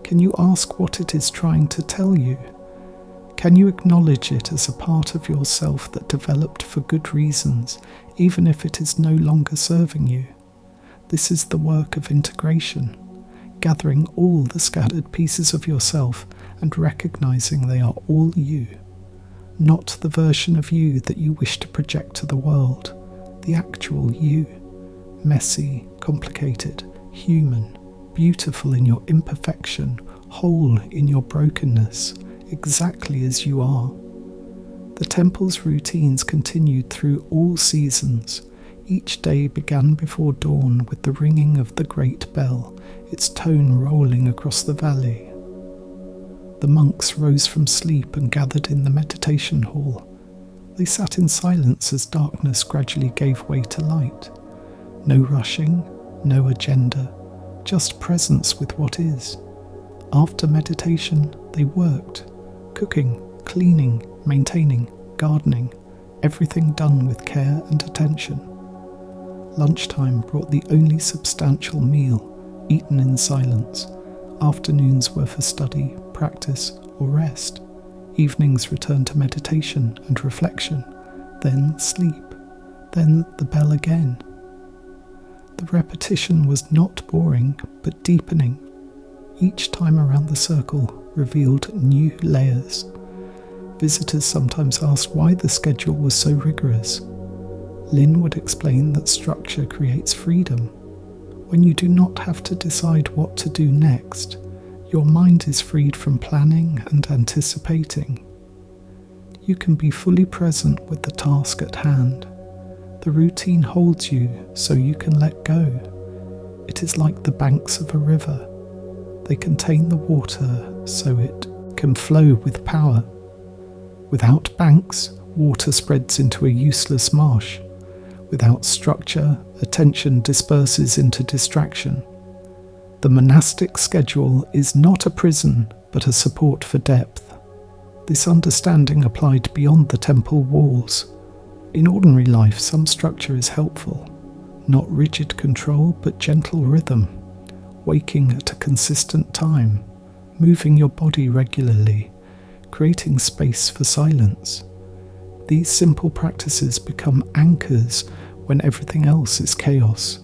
Speaker 1: Can you ask what it is trying to tell you? Can you acknowledge it as a part of yourself that developed for good reasons, even if it is no longer serving you? This is the work of integration, gathering all the scattered pieces of yourself and recognizing they are all you, not the version of you that you wish to project to the world, the actual you, messy, complicated, human, beautiful in your imperfection, whole in your brokenness, exactly as you are. The temple's routines continued through all seasons. Each day began before dawn with the ringing of the great bell, its tone rolling across the valley. The monks rose from sleep and gathered in the meditation hall. They sat in silence as darkness gradually gave way to light. No rushing, no agenda, just presence with what is. After meditation, they worked, cooking, cleaning, maintaining, gardening, everything done with care and attention. Lunchtime brought the only substantial meal, eaten in silence. Afternoons were for study, practice, or rest. Evenings returned to meditation and reflection, then sleep, then the bell again. The repetition was not boring, but deepening. Each time around the circle revealed new layers. Visitors sometimes asked why the schedule was so rigorous. Lynn would explain that structure creates freedom. When you do not have to decide what to do next, your mind is freed from planning and anticipating. You can be fully present with the task at hand. The routine holds you so you can let go. It is like the banks of a river. They contain the water so it can flow with power. Without banks, water spreads into a useless marsh. Without structure, attention disperses into distraction. The monastic schedule is not a prison, but a support for depth. This understanding applied beyond the temple walls. In ordinary life, some structure is helpful. Not rigid control, but gentle rhythm. Waking at a consistent time, moving your body regularly, creating space for silence. These simple practices become anchors when everything else is chaos.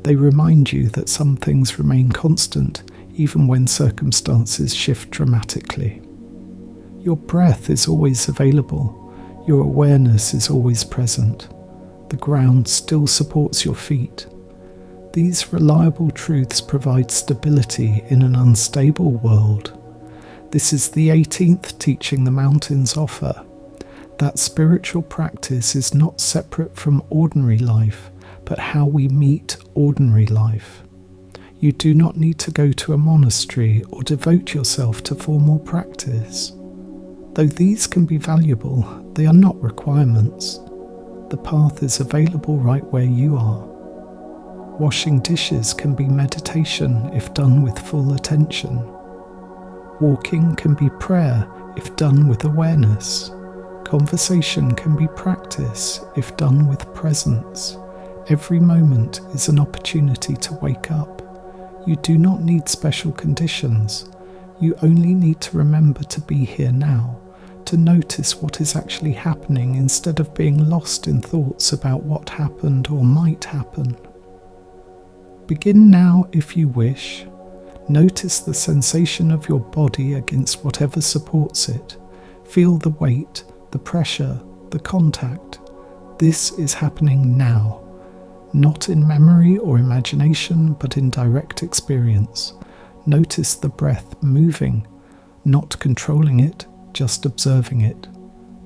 Speaker 1: They remind you that some things remain constant even when circumstances shift dramatically. Your breath is always available. Your awareness is always present. The ground still supports your feet. These reliable truths provide stability in an unstable world. This is the 18th teaching the mountains offer. That spiritual practice is not separate from ordinary life, but how we meet ordinary life. You do not need to go to a monastery or devote yourself to formal practice. Though these can be valuable, they are not requirements. The path is available right where you are. Washing dishes can be meditation if done with full attention. Walking can be prayer if done with awareness. Conversation can be practice if done with presence. Every moment is an opportunity to wake up. You do not need special conditions. You only need to remember to be here now, to notice what is actually happening instead of being lost in thoughts about what happened or might happen. Begin now if you wish. Notice the sensation of your body against whatever supports it. Feel the weight, the pressure, the contact. This is happening now. Not in memory or imagination, but in direct experience. Notice the breath moving, not controlling it, just observing it.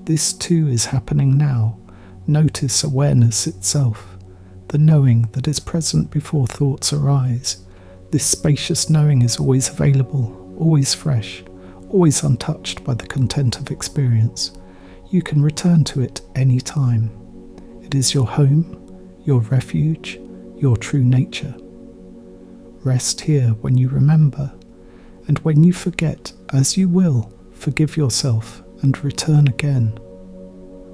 Speaker 1: This too is happening now. Notice awareness itself, the knowing that is present before thoughts arise. This spacious knowing is always available, always fresh, always untouched by the content of experience. You can return to it any time. It is your home, your refuge, your true nature. Rest here when you remember, and when you forget, as you will, forgive yourself and return again.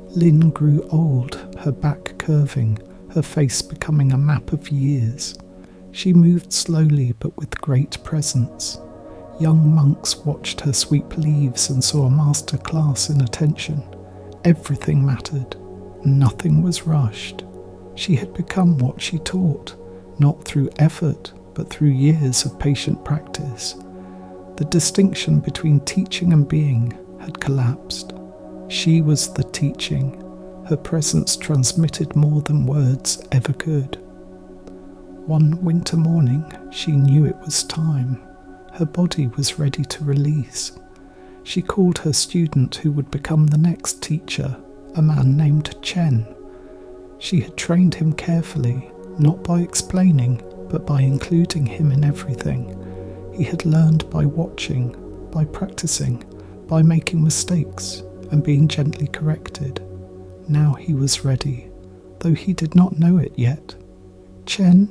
Speaker 1: Lynn grew old, her back curving, her face becoming a map of years. She moved slowly but with great presence. Young monks watched her sweep leaves and saw a master class in attention. Everything mattered. Nothing was rushed. She had become what she taught, not through effort, but through years of patient practice. The distinction between teaching and being had collapsed. She was the teaching. Her presence transmitted more than words ever could. One winter morning, she knew it was time. Her body was ready to release. She called her student who would become the next teacher, a man named Chen. She had trained him carefully, not by explaining, but by including him in everything. He had learned by watching, by practicing, by making mistakes and being gently corrected. Now he was ready, though he did not know it yet. "Chen,"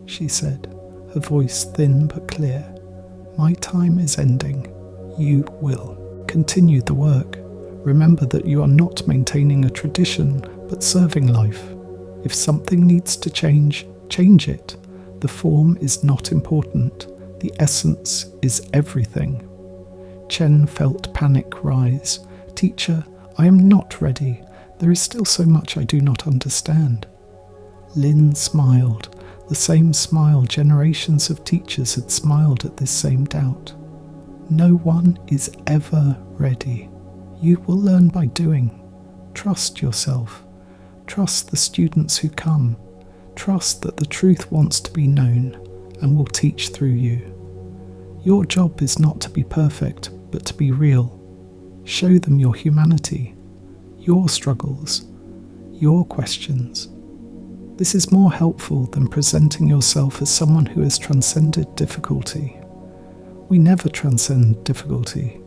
Speaker 1: she said, her voice thin but clear, "my time is ending. You will. Continue the work. Remember that you are not maintaining a tradition, but serving life. If something needs to change, change it. The form is not important. The essence is everything." Chen felt panic rise. "Teacher, I am not ready. There is still so much I do not understand." Lin smiled, the same smile generations of teachers had smiled at this same doubt. "No one is ever ready. You will learn by doing. Trust yourself. Trust the students who come. Trust that the truth wants to be known and will teach through you. Your job is not to be perfect, but to be real. Show them your humanity, your struggles, your questions. This is more helpful than presenting yourself as someone who has transcended difficulty. We never transcend difficulty.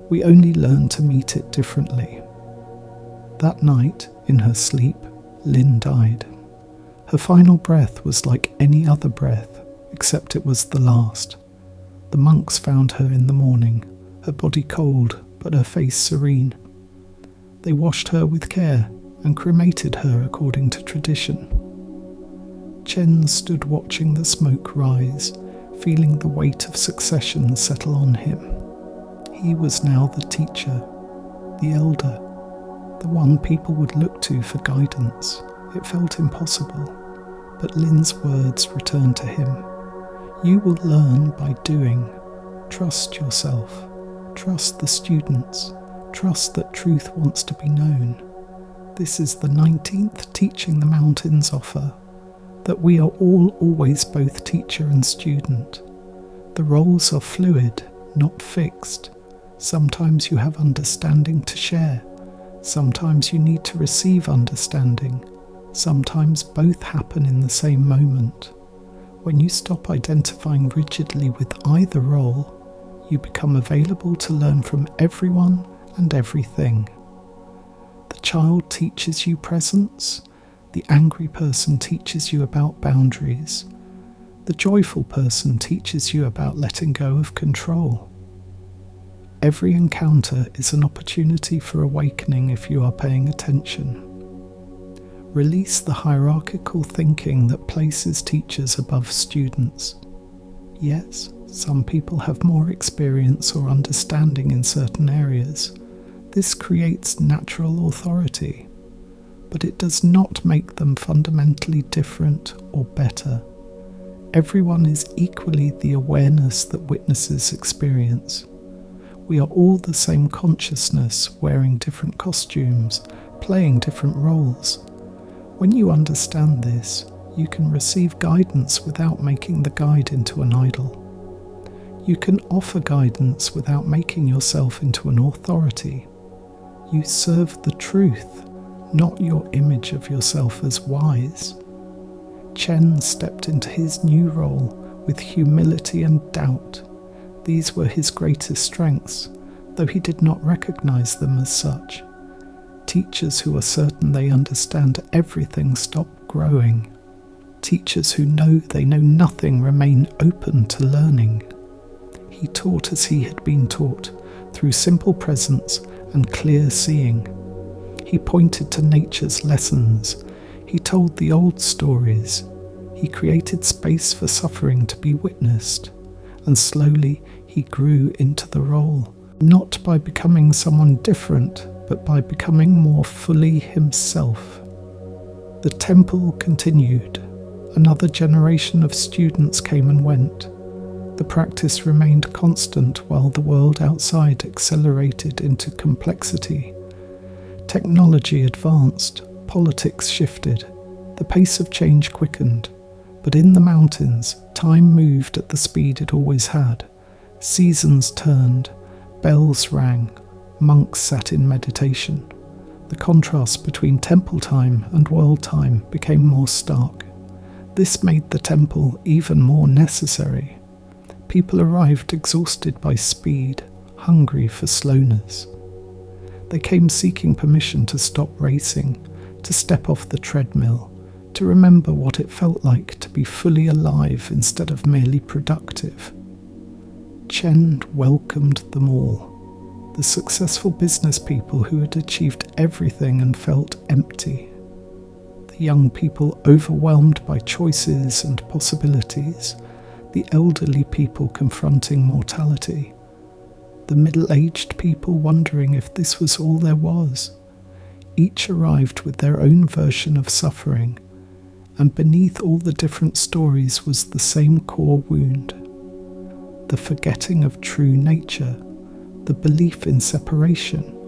Speaker 1: We only learn to meet it differently." That night, in her sleep, Lin died. Her final breath was like any other breath, except it was the last. The monks found her in the morning, her body cold, but her face serene. They washed her with care and cremated her according to tradition. Chen stood watching the smoke rise, feeling the weight of succession settle on him. He was now the teacher, the elder, the one people would look to for guidance. It felt impossible, but Lin's words returned to him. "You will learn by doing. Trust yourself. Trust the students. Trust that truth wants to be known. This is the 19th Teaching the Mountains offer, that we are all always both teacher and student. The roles are fluid, not fixed. Sometimes you have understanding to share. Sometimes you need to receive understanding. Sometimes both happen in the same moment. When you stop identifying rigidly with either role, you become available to learn from everyone and everything. The child teaches you presence. The angry person teaches you about boundaries. The joyful person teaches you about letting go of control. Every encounter is an opportunity for awakening if you are paying attention. Release the hierarchical thinking that places teachers above students. Yes, some people have more experience or understanding in certain areas. This creates natural authority, but it does not make them fundamentally different or better. Everyone is equally the awareness that witnesses experience. We are all the same consciousness, wearing different costumes, playing different roles. When you understand this, you can receive guidance without making the guide into an idol. You can offer guidance without making yourself into an authority. You serve the truth, not your image of yourself as wise. Chen stepped into his new role with humility and doubt. These were his greatest strengths, though he did not recognize them as such. Teachers who are certain they understand everything stop growing. Teachers who know they know nothing remain open to learning. He taught as he had been taught, through simple presence and clear seeing. He pointed to nature's lessons. He told the old stories. He created space for suffering to be witnessed. And slowly he grew into the role, not by becoming someone different, but by becoming more fully himself. The temple continued. Another generation of students came and went. The practice remained constant while the world outside accelerated into complexity. Technology advanced, politics shifted, the pace of change quickened. But in the mountains, time moved at the speed it always had. Seasons turned, bells rang, monks sat in meditation. The contrast between temple time and world time became more stark. This made the temple even more necessary. People arrived exhausted by speed, hungry for slowness. They came seeking permission to stop racing, to step off the treadmill, to remember what it felt like to be fully alive instead of merely productive. Chen welcomed them all. The successful business people who had achieved everything and felt empty. The young people overwhelmed by choices and possibilities. The elderly people confronting mortality. The middle-aged people wondering if this was all there was. Each arrived with their own version of suffering, and beneath all the different stories was the same core wound. The forgetting of true nature, the belief in separation,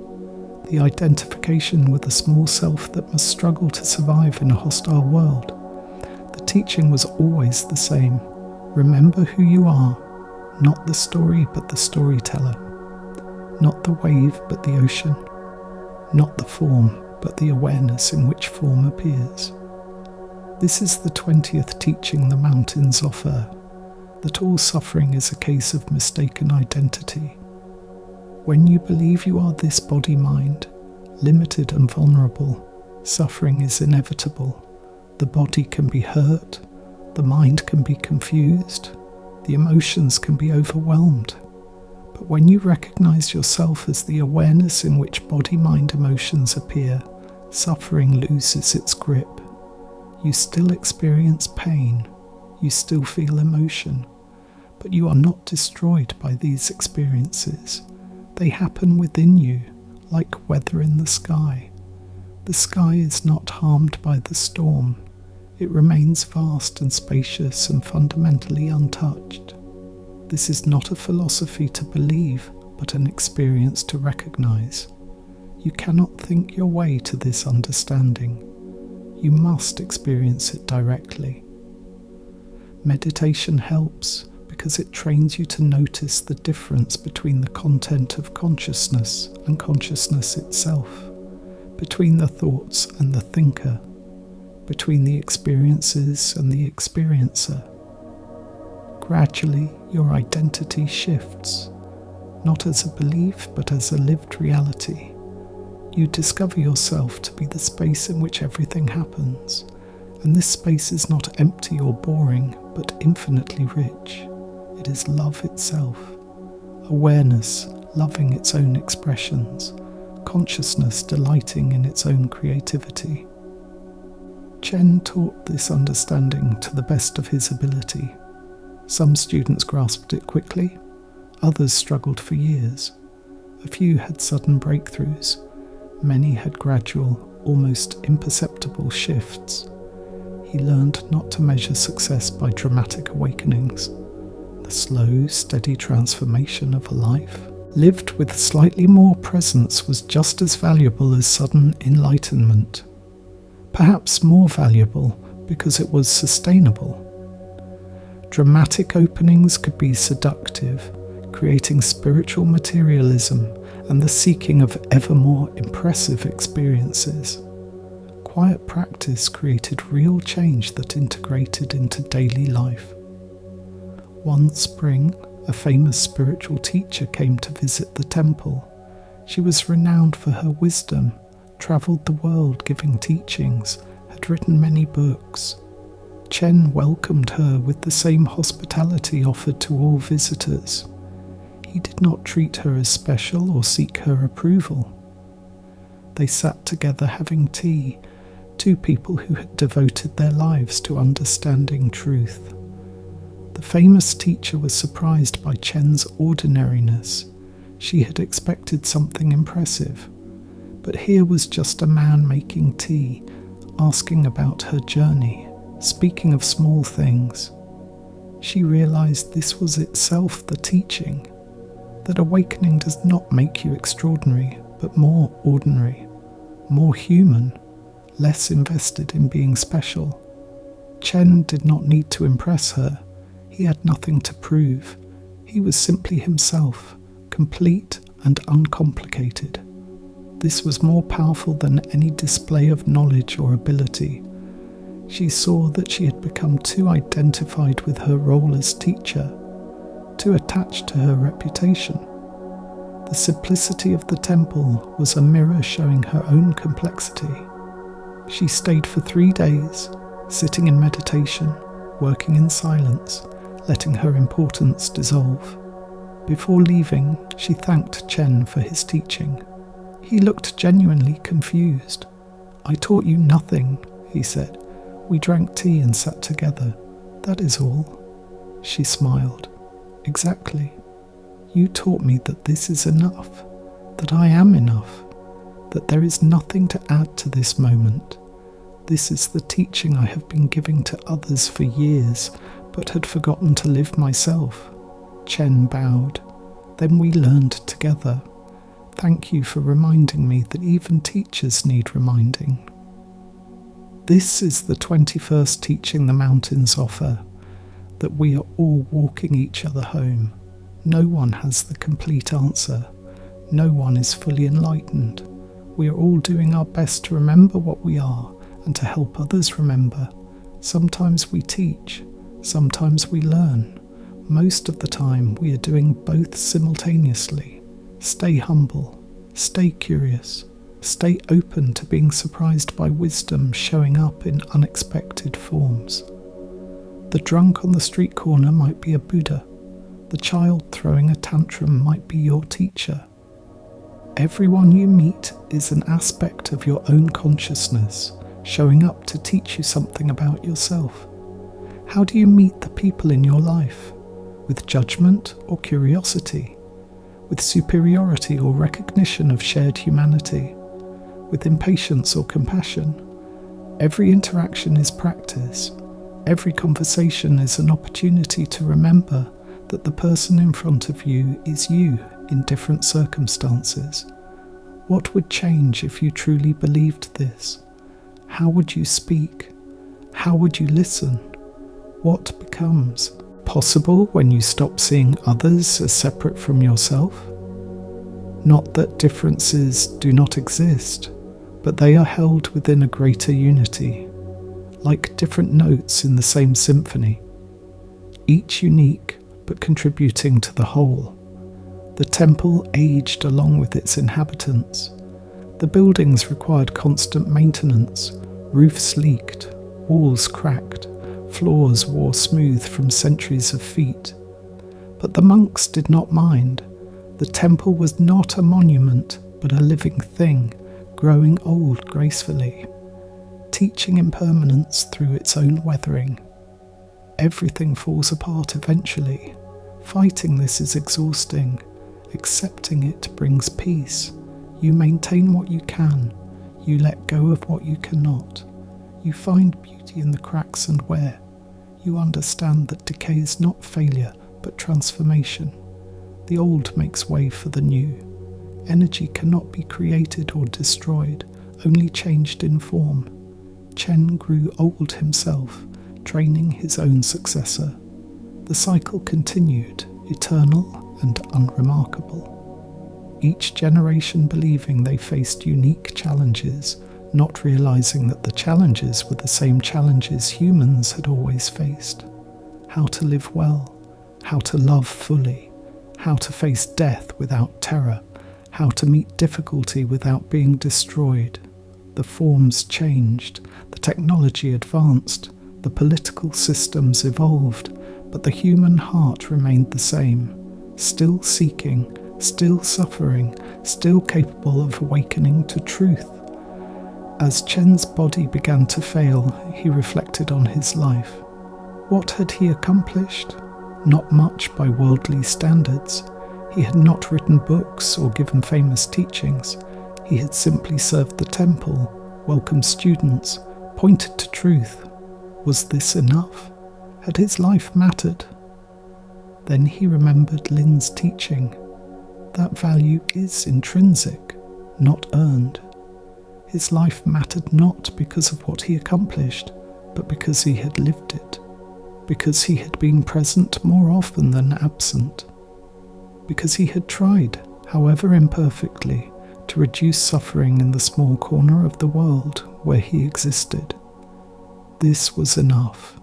Speaker 1: the identification with a small self that must struggle to survive in a hostile world. The teaching was always the same. Remember who you are, not the story but the storyteller, not the wave but the ocean, not the form but the awareness in which form appears. This is the 20th teaching the mountains offer, that all suffering is a case of mistaken identity. When you believe you are this body-mind, limited and vulnerable, suffering is inevitable. The body can be hurt, the mind can be confused, the emotions can be overwhelmed. But when you recognize yourself as the awareness in which body-mind emotions appear, suffering loses its grip. You still experience pain, you still feel emotion, but you are not destroyed by these experiences. They happen within you, like weather in the sky. The sky is not harmed by the storm. It remains vast and spacious and fundamentally untouched. This is not a philosophy to believe, but an experience to recognize. You cannot think your way to this understanding. You must experience it directly. Meditation helps because it trains you to notice the difference between the content of consciousness and consciousness itself, between the thoughts and the thinker, between the experiences and the experiencer. Gradually, your identity shifts, not as a belief but as a lived reality. You discover yourself to be the space in which everything happens, and this space is not empty or boring, but infinitely rich. It is love itself, awareness loving its own expressions, consciousness delighting in its own creativity. Chen taught this understanding to the best of his ability. Some students grasped it quickly, others struggled for years. A few had sudden breakthroughs, many had gradual, almost imperceptible shifts. He learned not to measure success by dramatic awakenings. The slow, steady transformation of a life, lived with slightly more presence, was just as valuable as sudden enlightenment. Perhaps more valuable because it was sustainable. Dramatic openings could be seductive, creating spiritual materialism and the seeking of ever more impressive experiences. Quiet practice created real change that integrated into daily life. One spring, a famous spiritual teacher came to visit the temple. She was renowned for her wisdom, travelled the world giving teachings, had written many books. Chen welcomed her with the same hospitality offered to all visitors. He did not treat her as special or seek her approval. They sat together having tea, two people who had devoted their lives to understanding truth. The famous teacher was surprised by Chen's ordinariness. She had expected something impressive, but here was just a man making tea, asking about her journey, speaking of small things. She realized this was itself the teaching, that awakening does not make you extraordinary, but more ordinary, more human, less invested in being special. Chen did not need to impress her. He had nothing to prove. He was simply himself, complete and uncomplicated. This was more powerful than any display of knowledge or ability. She saw that she had become too identified with her role as teacher, too attached to her reputation. The simplicity of the temple was a mirror showing her own complexity. She stayed for 3 days, sitting in meditation, working in silence, letting her importance dissolve. Before leaving, she thanked Chen for his teaching. He looked genuinely confused. "I taught you nothing," he said. "We drank tea and sat together. That is all." She smiled. "Exactly. You taught me that this is enough, that I am enough, that there is nothing to add to this moment. This is the teaching I have been giving to others for years, but had forgotten to live myself." Chen bowed. "Then we learned together. Thank you for reminding me that even teachers need reminding." This is the 21st teaching the mountains offer, that we are all walking each other home. No one has the complete answer. No one is fully enlightened. We are all doing our best to remember what we are and to help others remember. Sometimes we teach, sometimes we learn. Most of the time we are doing both simultaneously. Stay humble, stay curious, stay open to being surprised by wisdom showing up in unexpected forms. The drunk on the street corner might be a Buddha. The child throwing a tantrum might be your teacher. Everyone you meet is an aspect of your own consciousness, showing up to teach you something about yourself. How do you meet the people in your life? With judgment or curiosity? With superiority or recognition of shared humanity? With impatience or compassion? Every interaction is practice. Every conversation is an opportunity to remember that the person in front of you is you in different circumstances. What would change if you truly believed this? How would you speak? How would you listen? What becomes possible when you stop seeing others as separate from yourself? Not that differences do not exist, but they are held within a greater unity, like different notes in the same symphony, each unique but contributing to the whole. The temple aged along with its inhabitants. The buildings required constant maintenance, roofs leaked, walls cracked, floors wore smooth from centuries of feet. But the monks did not mind. The temple was not a monument, but a living thing, growing old gracefully, teaching impermanence through its own weathering. Everything falls apart eventually. Fighting this is exhausting. Accepting it brings peace. You maintain what you can. You let go of what you cannot. You find beauty in the cracks and wear. You understand that decay is not failure, but transformation. The old makes way for the new. Energy cannot be created or destroyed, only changed in form. Chen grew old himself, training his own successor. The cycle continued, eternal and unremarkable. Each generation believing they faced unique challenges, not realizing that the challenges were the same challenges humans had always faced. How to live well, how to love fully, how to face death without terror, how to meet difficulty without being destroyed. The forms changed, the technology advanced, the political systems evolved, but the human heart remained the same, still seeking, still suffering, still capable of awakening to truth. As Chen's body began to fail, he reflected on his life. What had he accomplished? Not much by worldly standards. He had not written books or given famous teachings. He had simply served the temple, welcomed students, pointed to truth. Was this enough? Had his life mattered? Then he remembered Lin's teaching. That value is intrinsic, not earned. His life mattered not because of what he accomplished, but because he had lived it, because he had been present more often than absent, because he had tried, however imperfectly, to reduce suffering in the small corner of the world where he existed. This was enough.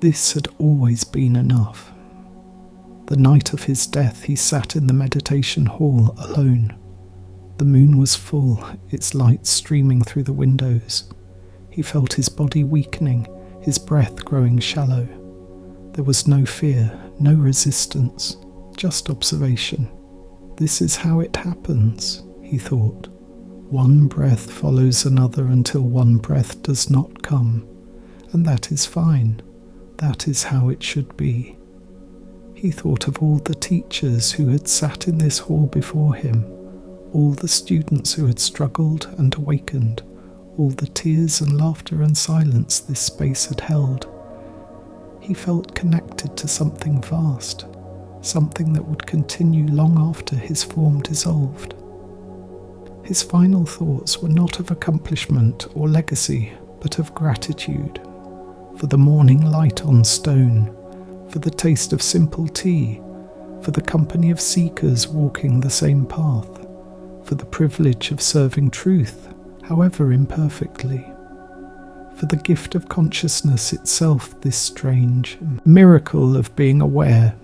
Speaker 1: This had always been enough. The night of his death, he sat in the meditation hall alone. The moon was full, its light streaming through the windows. He felt his body weakening, his breath growing shallow. There was no fear, no resistance, just observation. This is how it happens, he thought. One breath follows another until one breath does not come, and that is fine. That is how it should be. He thought of all the teachers who had sat in this hall before him, all the students who had struggled and awakened, all the tears and laughter and silence this space had held. He felt connected to something vast, something that would continue long after his form dissolved. His final thoughts were not of accomplishment or legacy, but of gratitude, for the morning light on stone, for the taste of simple tea, for the company of seekers walking the same path, for the privilege of serving truth, however imperfectly, for the gift of consciousness itself, this strange miracle of being aware.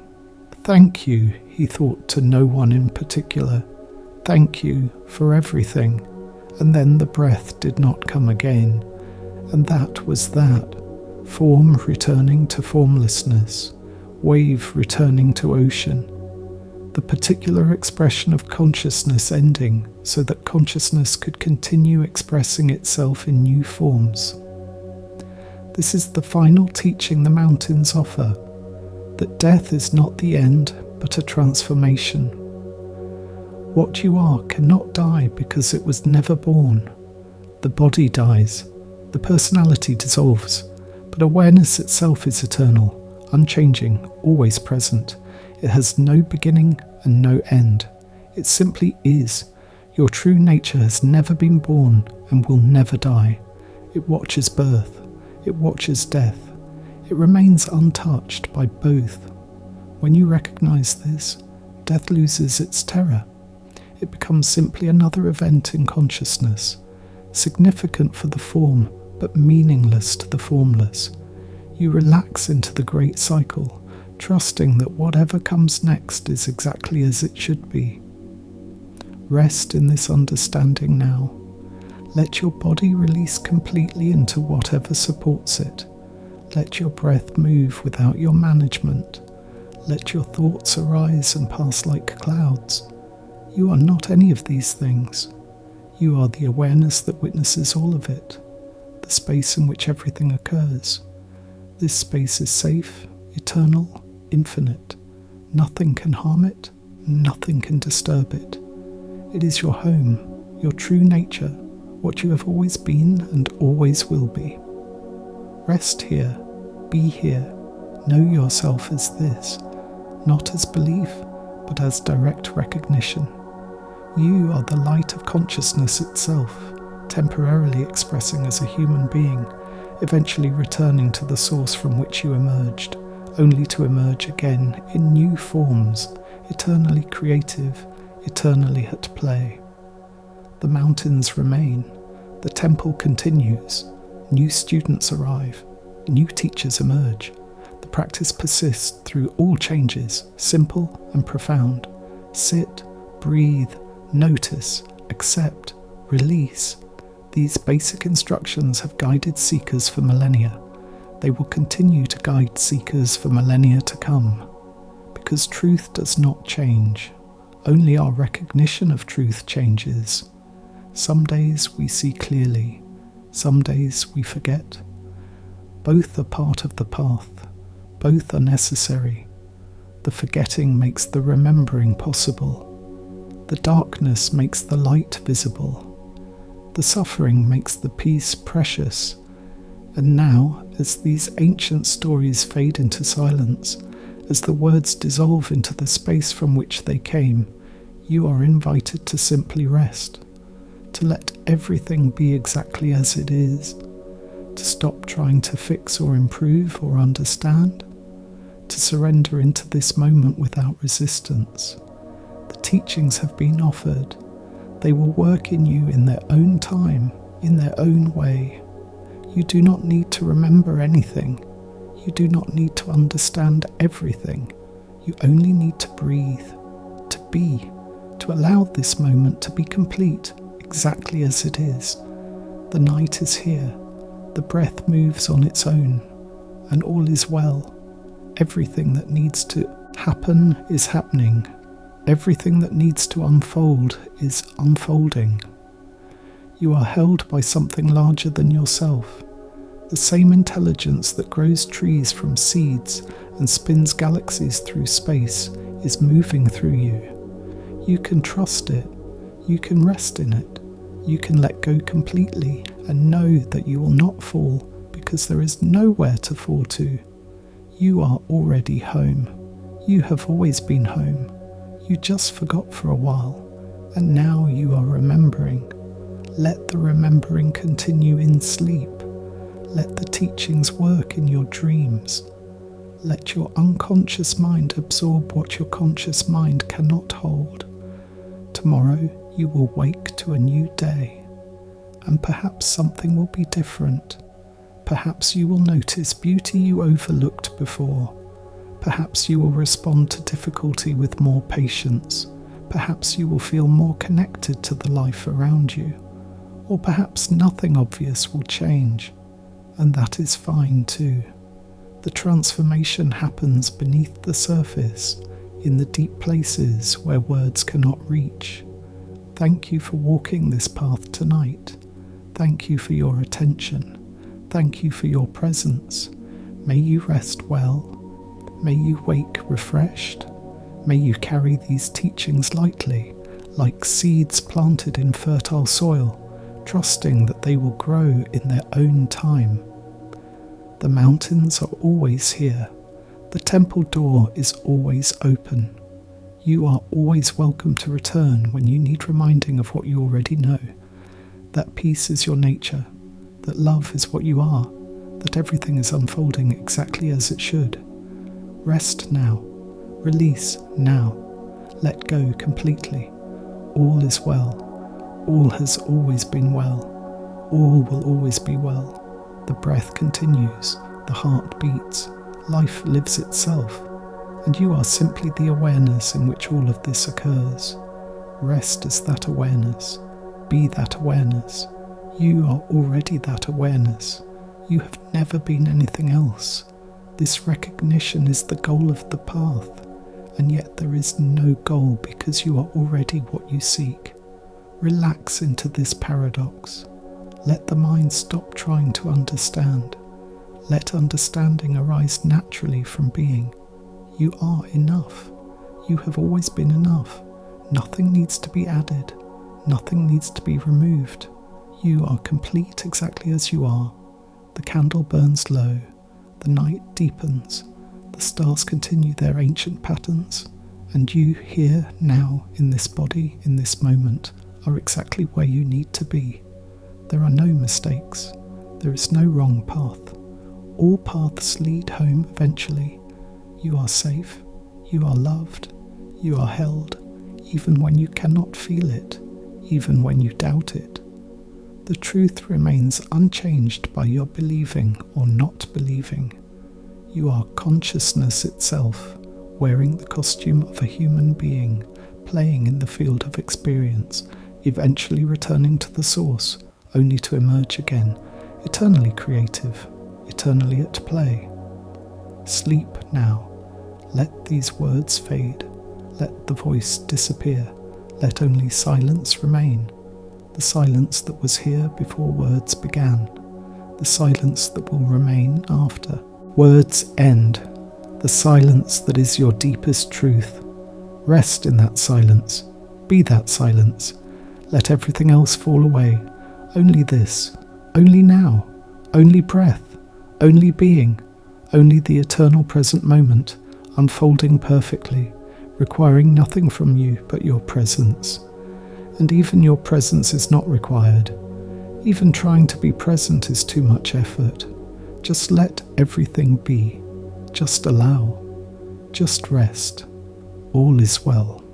Speaker 1: Thank you, he thought to no one in particular. Thank you for everything. And then the breath did not come again. And that was that. Form returning to formlessness. Wave returning to ocean. The particular expression of consciousness ending so that consciousness could continue expressing itself in new forms. This is the final teaching the mountains offer, that death is not the end, but a transformation. What you are cannot die because it was never born. The body dies, the personality dissolves, but awareness itself is eternal, unchanging, always present. It has no beginning and no end. It simply is. Your true nature has never been born and will never die. It watches birth. It watches death. It remains untouched by both. When you recognize this, death loses its terror. It becomes simply another event in consciousness, significant for the form, but meaningless to the formless. You relax into the great cycle, trusting that whatever comes next is exactly as it should be. Rest in this understanding now. Let your body release completely into whatever supports it. Let your breath move without your management. Let your thoughts arise and pass like clouds. You are not any of these things. You are the awareness that witnesses all of it, the space in which everything occurs. This space is safe, eternal, infinite. Nothing can harm it, nothing can disturb it. It is your home, your true nature, what you have always been and always will be. Rest here, be here, know yourself as this, not as belief, but as direct recognition. You are the light of consciousness itself, temporarily expressing as a human being, eventually returning to the source from which you emerged, only to emerge again in new forms, eternally creative, eternally at play. The mountains remain, the temple continues, new students arrive, new teachers emerge. The practice persists through all changes, simple and profound. Sit, breathe, notice, accept, release. These basic instructions have guided seekers for millennia. They will continue to guide seekers for millennia to come. Because truth does not change. Only our recognition of truth changes. Some days we see clearly. Some days we forget. Both are part of the path. Both are necessary. The forgetting makes the remembering possible. The darkness makes the light visible. The suffering makes the peace precious. And now, as these ancient stories fade into silence, as the words dissolve into the space from which they came, you are invited to simply rest, to let everything be exactly as it is, to stop trying to fix or improve or understand, to surrender into this moment without resistance. The teachings have been offered. They will work in you in their own time, in their own way. You do not need to remember anything. You do not need to understand everything. You only need to breathe, to be, to allow this moment to be complete, exactly as it is. The night is here. The breath moves on its own, and all is well. Everything that needs to happen is happening. Everything that needs to unfold is unfolding. You are held by something larger than yourself. The same intelligence that grows trees from seeds and spins galaxies through space is moving through you. You can trust it. You can rest in it. You can let go completely and know that you will not fall because there is nowhere to fall to. You are already home. You have always been home. You just forgot for a while, and now you are remembering. Let the remembering continue in sleep. Let the teachings work in your dreams. Let your unconscious mind absorb what your conscious mind cannot hold. Tomorrow you will wake to a new day, and perhaps something will be different. Perhaps you will notice beauty you overlooked before. Perhaps you will respond to difficulty with more patience. Perhaps you will feel more connected to the life around you. Or perhaps nothing obvious will change, and that is fine too. The transformation happens beneath the surface, in the deep places where words cannot reach. Thank you for walking this path tonight. Thank you for your attention. Thank you for your presence. May you rest well. May you wake refreshed. May you carry these teachings lightly, like seeds planted in fertile soil, trusting that they will grow in their own time. The mountains are always here. The temple door is always open. You are always welcome to return when you need reminding of what you already know. That peace is your nature, that love is what you are, that everything is unfolding exactly as it should. Rest now. Release now. Let go completely. All is well. All has always been well. All will always be well. The breath continues. The heart beats. Life lives itself. And you are simply the awareness in which all of this occurs. Rest as that awareness. Be that awareness. You are already that awareness. You have never been anything else. This recognition is the goal of the path, and yet there is no goal because you are already what you seek. Relax into this paradox. Let the mind stop trying to understand. Let understanding arise naturally from being. You are enough. You have always been enough. Nothing needs to be added. Nothing needs to be removed. You are complete exactly as you are. The candle burns low. The night deepens, the stars continue their ancient patterns, and you here, now, in this body, in this moment, are exactly where you need to be. There are no mistakes. There is no wrong path. All paths lead home eventually. You are safe. You are loved. You are held, even when you cannot feel it, even when you doubt it. The truth remains unchanged by your believing or not believing. You are consciousness itself, wearing the costume of a human being, playing in the field of experience, eventually returning to the source, only to emerge again, eternally creative, eternally at play. Sleep now. Let these words fade. Let the voice disappear. Let only silence remain. The silence that was here before words began, the silence that will remain after. Words end, the silence that is your deepest truth. Rest in that silence, be that silence. Let everything else fall away. Only this, only now, only breath, only being, only the eternal present moment, unfolding perfectly, requiring nothing from you but your presence. And even your presence is not required. Even trying to be present is too much effort. Just let everything be. Just allow. Just rest. All is well.